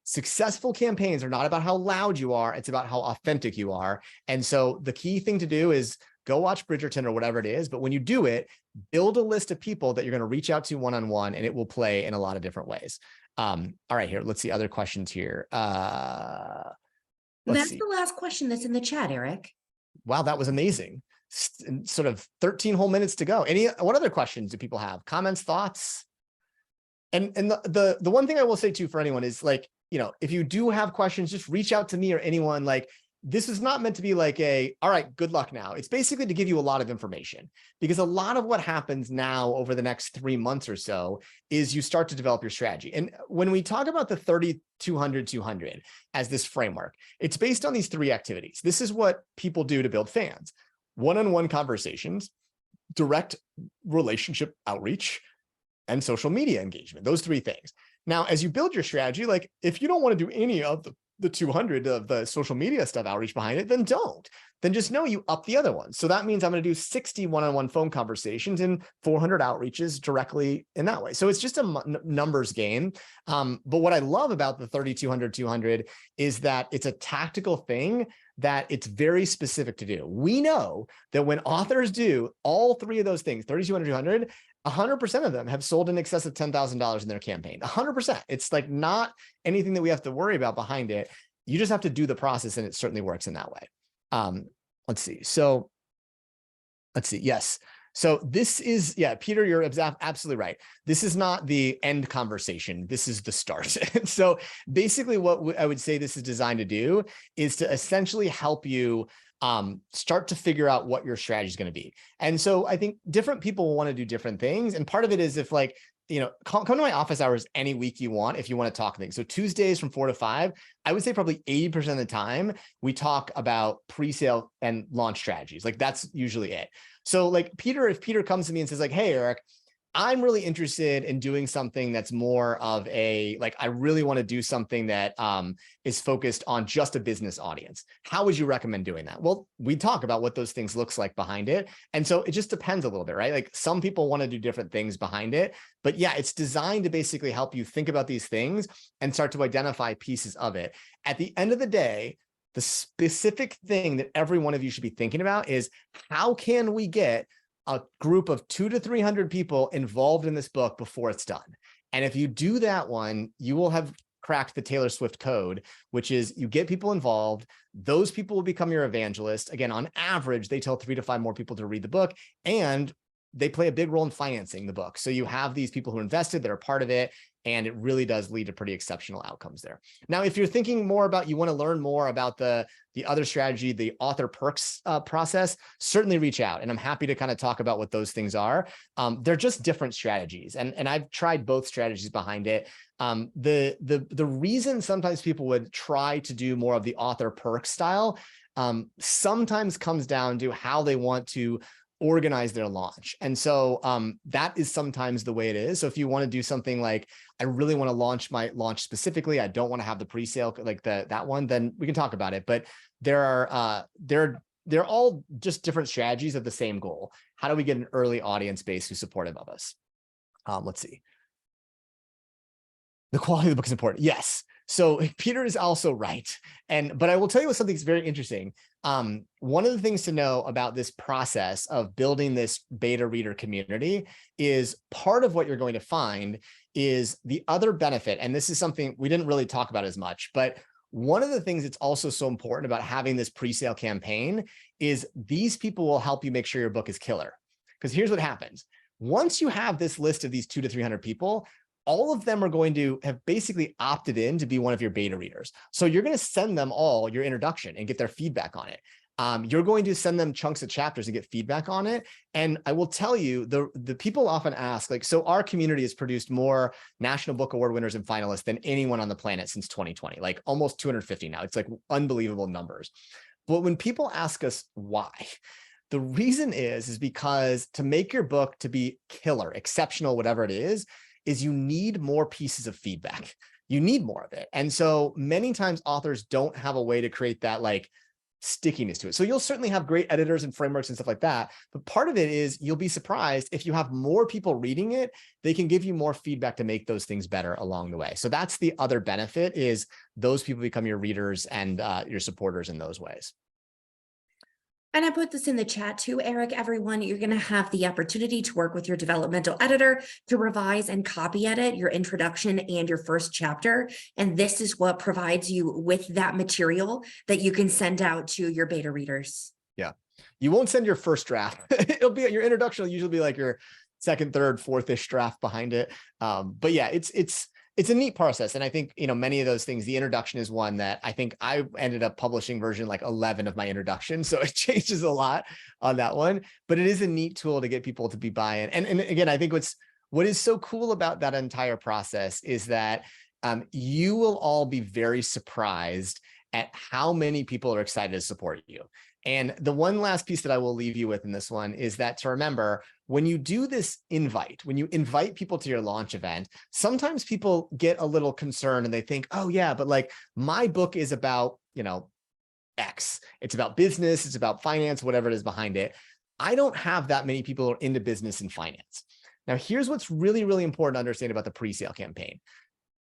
Successful campaigns are not about how loud you are. It's about how authentic you are. And so the key thing to do is go watch Bridgerton or whatever it is. But when you do it, build a list of people that you're going to reach out to one-on-one, and it will play in a lot of different ways. All right, here, let's see other questions here.
That's
See.
the last question that's in the chat, Eric.
Wow, that was amazing. Sort of 13 whole minutes to go. What other questions do people have? Comments, thoughts? And the one thing I will say too for anyone is like, if you do have questions, just reach out to me or anyone. Like, this is not meant to be like all right, good luck now. It's basically to give you a lot of information, because a lot of what happens now over the next 3 months or so is you start to develop your strategy. And when we talk about the 30-200-200 as this framework, it's based on these 3 activities. This is what people do to build fans: one-on-one conversations, direct relationship outreach, and social media engagement. Those 3 things. Now, as you build your strategy, like if you don't want to do any of the 200 of the social media stuff outreach behind it, then don't. Then just know you up the other ones. So that means I'm going to do 60 one-on-one phone conversations and 400 outreaches directly in that way. So it's just a numbers game. But what I love about the 30-200-200 is that it's a tactical thing that it's very specific to do. We know that when authors do all three of those things, 3,200, 200, 100% of them have sold in excess of $10,000 in their campaign. 100%. It's like not anything that we have to worry about behind it. You just have to do the process, and it certainly works in that way. Let's see. So let's see. Yes. So this is, yeah, Peter, you're absolutely right. This is not the end conversation. This is the start. So basically what I would say this is designed to do is to essentially help you start to figure out what your strategy is going to be. And so I think different people will want to do different things. And part of it is if like, you know, come to my office hours any week you want, if you want to talk things. So Tuesdays from 4 to 5, I would say probably 80% of the time we talk about pre-sale and launch strategies. Like that's usually it. So like Peter, if Peter comes to me and says like, hey, Eric, I'm really interested in doing something that's more of a, like, I really want to do something that is focused on just a business audience. How would you recommend doing that? Well, we talk about what those things looks like behind it. And so it just depends a little bit, right? Like some people want to do different things behind it, but yeah, it's designed to basically help you think about these things and start to identify pieces of it. At the end of the day, the specific thing that every one of you should be thinking about is how can we get a group of 200 to 300 people involved in this book before it's done. And if you do that one, you will have cracked the Taylor Swift code, which is you get people involved. Those people will become your evangelists. Again, on average, they tell 3 to 5 more people to read the book, and they play a big role in financing the book. So you have these people who invested that are part of it, and it really does lead to pretty exceptional outcomes there. Now, if you're thinking more about, you want to learn more about the other strategy, the author perks process, certainly reach out. And I'm happy to kind of talk about what those things are. They're just different strategies. And I've tried both strategies behind it. The reason sometimes people would try to do more of the author perk style sometimes comes down to how they want to organize their launch. And so that is sometimes the way it is. So if you want to do something like, I really want to launch my launch specifically, I don't want to have the pre-sale like that one, then we can talk about it. But they're all just different strategies of the same goal. How do we get an early audience base who's supportive of us? Let's see. The quality of the book is important. Yes. So Peter is also right. But I will tell you something that's very interesting. One of the things to know about this process of building this beta reader community is part of what you're going to find is the other benefit. And this is something we didn't really talk about as much, but one of the things that's also so important about having this pre-sale campaign is these people will help you make sure your book is killer. Because here's what happens. Once you have this list of these 200 to 300 people, all of them are going to have basically opted in to be one of your beta readers. So you're going to send them all your introduction and get their feedback on it. You're going to send them chunks of chapters and get feedback on it. And I will tell you, the people often ask, like, so our community has produced more National Book Award winners and finalists than anyone on the planet since 2020, like almost 250 now. It's like unbelievable numbers. But when people ask us why, the reason is because to make your book to be killer, exceptional, whatever it is you need more pieces of feedback. You need more of it. And so many times authors don't have a way to create that like stickiness to it. So you'll certainly have great editors and frameworks and stuff like that. But part of it is you'll be surprised if you have more people reading it, they can give you more feedback to make those things better along the way. So that's the other benefit is those people become your readers and your supporters in those ways.
And I put this in the chat too, Eric, everyone, you're going to have the opportunity to work with your developmental editor to revise and copy edit your introduction and your first chapter. And this is what provides you with that material that you can send out to your beta readers.
Yeah. You won't send your first draft. It'll be your introduction will usually be like your second, third, fourth-ish draft behind it. But yeah, it's a neat process. And I think, many of those things, the introduction is one that I think I ended up publishing version like 11 of my introduction. So it changes a lot on that one, but it is a neat tool to get people to be buying. And again, I think what is so cool about that entire process is that you will all be very surprised at how many people are excited to support you. And the one last piece that I will leave you with in this one is that to remember, when you do this when you invite people to your launch event, sometimes people get a little concerned and they think, oh yeah, but like my book is about, X. It's about business, it's about finance, whatever it is behind it. I don't have that many people who are into business and finance. Now, here's what's really, really important to understand about the pre-sale campaign.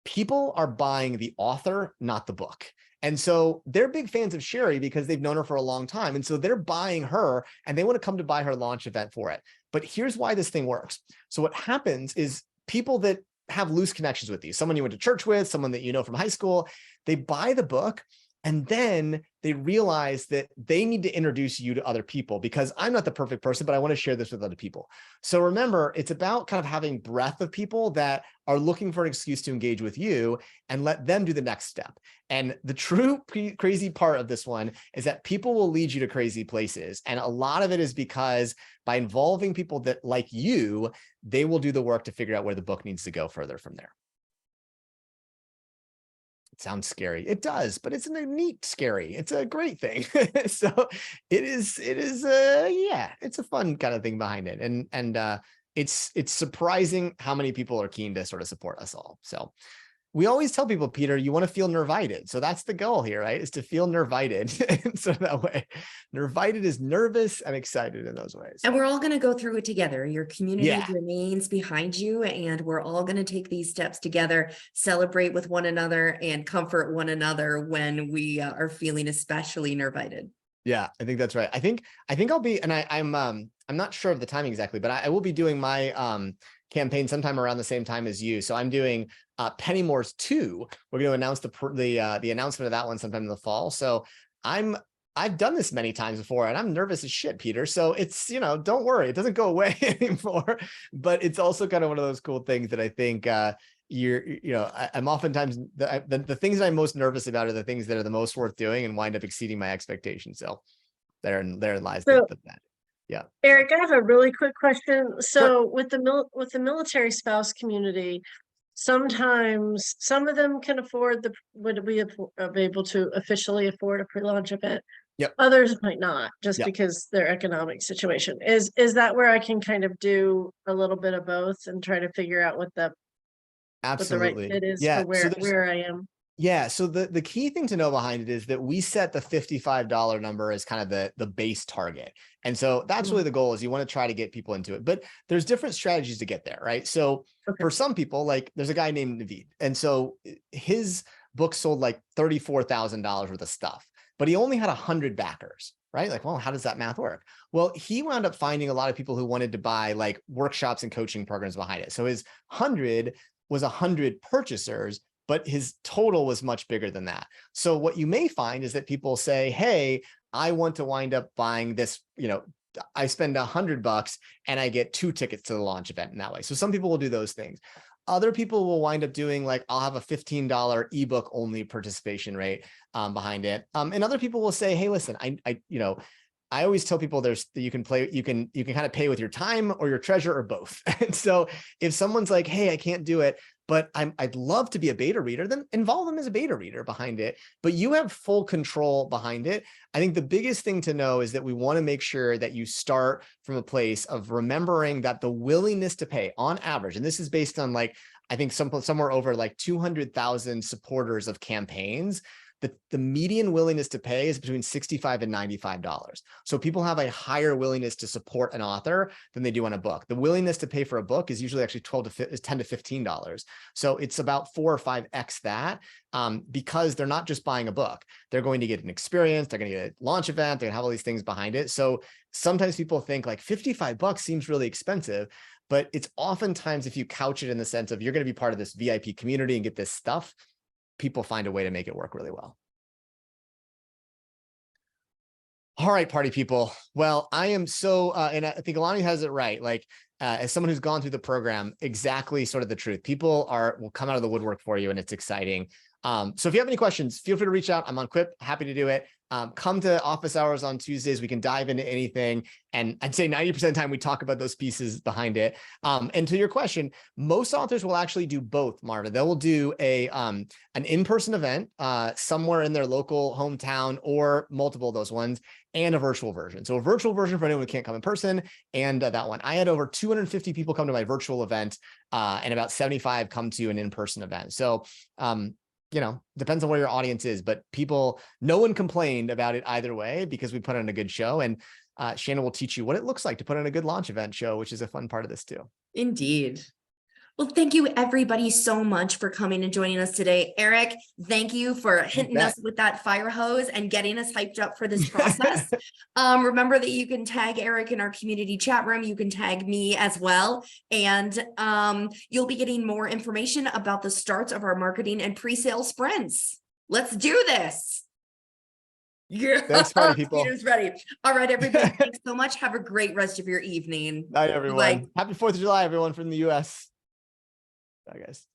People are buying the author, not the book. And so they're big fans of Sherry because they've known her for a long time. And so they're buying her and they want to come to buy her launch event for it. But here's why this thing works. So what happens is people that have loose connections with you, someone you went to church with, someone that you know from high school, they buy the book and then they realize that they need to introduce you to other people because I'm not the perfect person, but I want to share this with other people. So remember, it's about kind of having breadth of people that are looking for an excuse to engage with you and let them do the next step. And the true crazy part of this one is that people will lead you to crazy places. And a lot of it is because by involving people that like you, they will do the work to figure out where the book needs to go further from there. It sounds scary. It does, but it's a neat scary. It's a great thing. So it is, yeah, it's a fun kind of thing behind it. And it's surprising how many people are keen to sort of support us all. So we always tell people, Peter, you want to feel nervited. So that's the goal here, right? Is to feel nervited. And so that way, nervited is nervous and excited in those ways.
And we're all going to go through it together. Your community
Yeah.
remains behind you, and we're all going to take these steps together, celebrate with one another, and comfort one another when we are feeling especially nervited.
Yeah, I think that's right. I think I'll be, and I'm not sure of the timing exactly, but I will be doing my campaign sometime around the same time as you. So I'm doing Pennymore's 2. We're going to announce the announcement of that one sometime in the fall. So I've done this many times before and I'm nervous as shit, Peter. So it's, don't worry, it doesn't go away anymore, but it's also kind of one of those cool things that I think I'm oftentimes the things that I'm most nervous about are the things that are the most worth doing and wind up exceeding my expectations. So therein lies the magic. Yeah.
Eric, I have a really quick question. So
Sure.
with the military spouse community, sometimes some of them can afford would we be able to officially afford a pre-launch event?
Yep.
Others might not, just
Yep.
because their economic situation. Is that where I can kind of do a little bit of both and try to figure out what the right
Absolutely.
fit is
Yeah.
for where I am?
Yeah. So the key thing to know behind it is that we set the $55 number as kind of the base target. And so that's really the goal, is you want to try to get people into it, but there's different strategies to get there, right? So for some people, like there's a guy named Naveed. And so his book sold like $34,000 worth of stuff, but he only had 100 backers, right? Like, well, how does that math work? Well, he wound up finding a lot of people who wanted to buy like workshops and coaching programs behind it. So his 100 was 100 purchasers, but his total was much bigger than that. So what you may find is that people say, hey, I want to wind up buying this, I spend $100 and I get 2 tickets to the launch event in that way. So some people will do those things. Other people will wind up doing like, I'll have a $15 ebook only participation rate behind it. And other people will say, hey, listen, I always tell people you can kind of pay with your time or your treasure or both. And so if someone's like, hey, I can't do it, but I'd love to be a beta reader, then involve them as a beta reader behind it, but you have full control behind it. I think the biggest thing to know is that we want to make sure that you start from a place of remembering that the willingness to pay on average, and this is based on like, I think somewhere over like 200,000 supporters of campaigns, the median willingness to pay is between $65 and $95. So people have a higher willingness to support an author than they do on a book. The willingness to pay for a book is usually actually $10 to $15. So it's about 4 or 5x that, because they're not just buying a book. They're going to get an experience. They're going to get a launch event. They're going to have all these things behind it. So sometimes people think like $55 seems really expensive, but it's oftentimes, if you couch it in the sense of you're going to be part of this VIP community and get this stuff, people find a way to make it work really well. All right, party people. Well, I am so, and I think Alani has it right. Like, as someone who's gone through the program, exactly sort of the truth. People will come out of the woodwork for you, and it's exciting. So if you have any questions, feel free to reach out. I'm on Quip, happy to do it. Come to office hours on Tuesdays. We can dive into anything. And I'd say 90% of the time we talk about those pieces behind it. And to your question, most authors will actually do both, Marta. They will do an in-person event somewhere in their local hometown or multiple of those ones, and a virtual version. So a virtual version for anyone who can't come in person, and that one. I had over 250 people come to my virtual event, and about 75 come to an in-person event. So depends on where your audience is, but no one complained about it either way because we put on a good show. And Shannon will teach you what it looks like to put on a good launch event show, which is a fun part of this too.
Indeed. Well, thank you everybody so much for coming and joining us today. Eric, thank you for hitting us with that fire hose and getting us hyped up for this process. Remember that you can tag Eric in our community chat room. You can tag me as well. And you'll be getting more information about the starts of our marketing and pre-sale sprints. Let's do this. Yeah.
Thanks, party people.
Peter's ready. All right, everybody. Thanks so much. Have a great rest of your evening.
Night, everyone.
Bye.
Happy 4th of July, everyone from the US. Bye, guys.